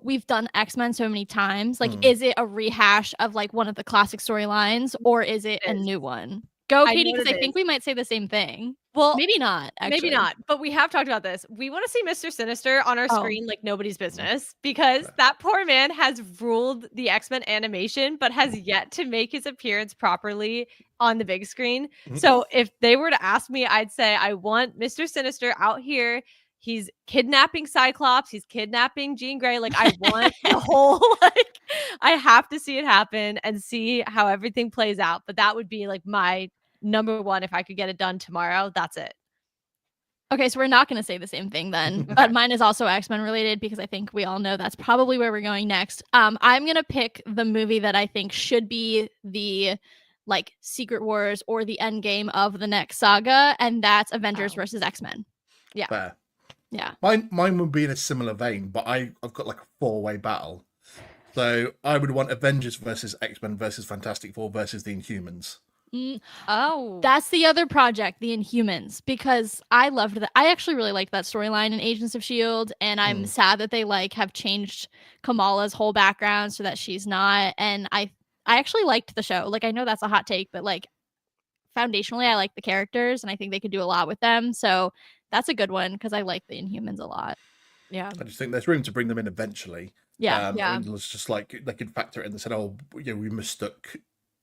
we've done X-Men so many times. Like, is it a rehash of like one of the classic storylines, or is it a new one? Go, Katie, because I think we might say the same thing. Well, maybe not. Actually. Maybe not. But we have talked about this. We want to see Mr. Sinister on our screen like nobody's business, because that poor man has ruled the X-Men animation, but has yet to make his appearance properly on the big screen. So if they were to ask me, I'd say I want Mr. Sinister out here. He's kidnapping Cyclops. He's kidnapping Jean Grey. Like, I want the whole, like, I have to see it happen and see how everything plays out. But that would be like my number one. If I could get it done tomorrow, that's it. Okay, so we're not going to say the same thing then, but mine is also X-Men related, because I think we all know that's probably where we're going next. I'm going to pick the movie that I think should be the like Secret Wars or the end game of the next saga, and that's Avengers versus X-Men. Yeah. Fair. Yeah. Mine would be in a similar vein, but I've got like a 4-way battle. So I would want Avengers versus X-Men versus Fantastic Four versus the Inhumans. That's the other project, the Inhumans, because I loved that. I actually really liked that storyline in Agents of S.H.I.E.L.D., and I'm sad that they like have changed Kamala's whole background so that she's not. And I actually liked the show. Like, I know that's a hot take, but like foundationally I like the characters, and I think they could do a lot with them. So that's a good one, because I like the Inhumans a lot. Yeah, I just think there's room to bring them in eventually. Yeah. It's just like they could factor it in and said, oh, you know, we mistook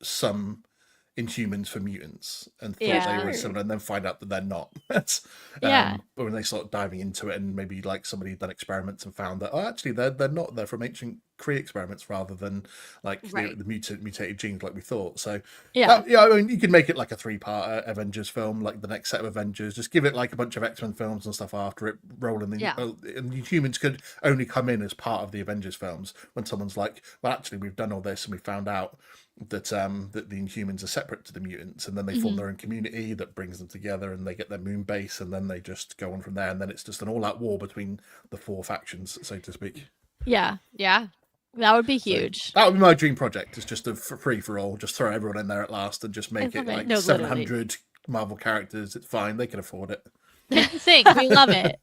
some Inhumans for mutants and thought they were similar, and then find out that they're not. But when they start diving into it, and maybe like somebody done experiments and found that actually they're not, they're from ancient Kree experiments rather than like the mutated genes like we thought. So I mean, you could make it like a 3-part Avengers film, like the next set of Avengers. Just give it like a bunch of X-Men films and stuff after it, rolling and the humans could only come in as part of the Avengers films when someone's like, well, actually we've done all this and we found out that that the Inhumans are separate to the mutants, and then they form their own community that brings them together, and they get their moon base, and then they just go on from there, and then it's just an all-out war between the 4 factions, so to speak. Yeah, that would be huge. So that would be my dream project. It's just a free for all. Just throw everyone in there at last and just make it like 700 Marvel characters. It's fine. They can afford it. Think we love it.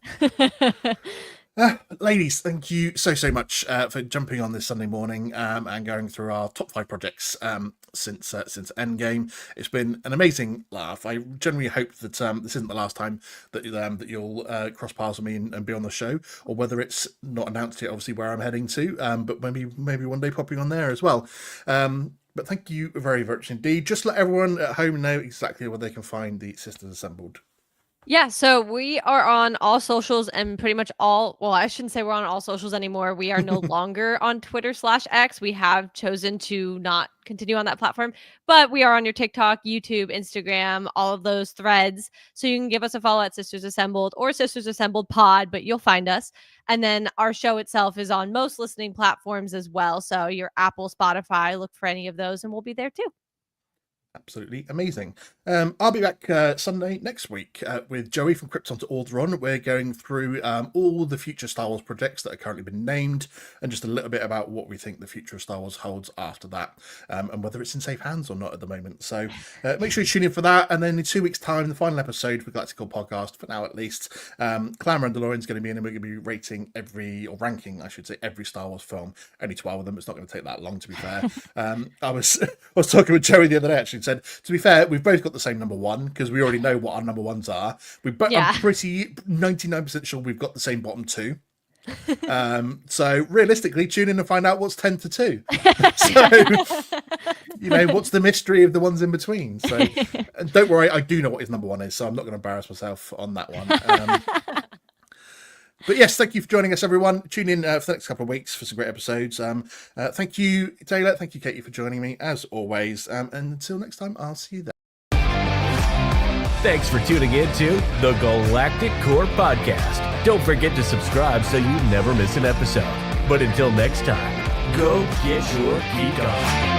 Ladies, thank you so much for jumping on this Sunday morning and going through our top 5 projects since Endgame. It's been an amazing laugh. I genuinely hope that this isn't the last time that you'll cross paths with me and be on the show, or whether it's not announced yet, obviously, where I'm heading to, but maybe one day popping on there as well. But thank you very much indeed. Just let everyone at home know exactly where they can find the Sisters Assembled. Yeah, so we are on all socials, and pretty much all, well, I shouldn't say we're on all socials anymore. We are no longer on Twitter/X. We have chosen to not continue on that platform, but we are on your TikTok, YouTube, Instagram, all of those threads. So you can give us a follow at Sisters Assembled or Sisters Assembled Pod, but you'll find us. And then our show itself is on most listening platforms as well. So your Apple, Spotify, look for any of those, and we'll be there too. Absolutely amazing. I'll be back Sunday next week with Joey from Krypton to Alderaan. We're going through all the future Star Wars projects that have currently been named, and just a little bit about what we think the future of Star Wars holds after that, and whether it's in safe hands or not at the moment. So make sure you tune in for that. And then in 2 weeks' time, the final episode for Galactical Podcast, for now at least, Clamor and DeLorean's going to be in, and we're going to be ranking every Star Wars film. Only 12 of them. It's not going to take that long, to be fair. I was talking with Joey the other day, actually, said, to be fair, we've both got the same number one because we already know what our number ones are. I'm pretty 99% sure we've got the same bottom two. So realistically, tune in and find out what's 10 to 2. So, what's the mystery of the ones in between? So, and don't worry, I do know what his number one is, so I'm not going to embarrass myself on that one. But yes, thank you for joining us, everyone. Tune in for the next couple of weeks for some great episodes. Thank you, Taylor. Thank you, Katie, for joining me, as always. And until next time, I'll see you there. Thanks for tuning in to the Galactic Core Podcast. Don't forget to subscribe so you never miss an episode. But until next time, go get your geek on.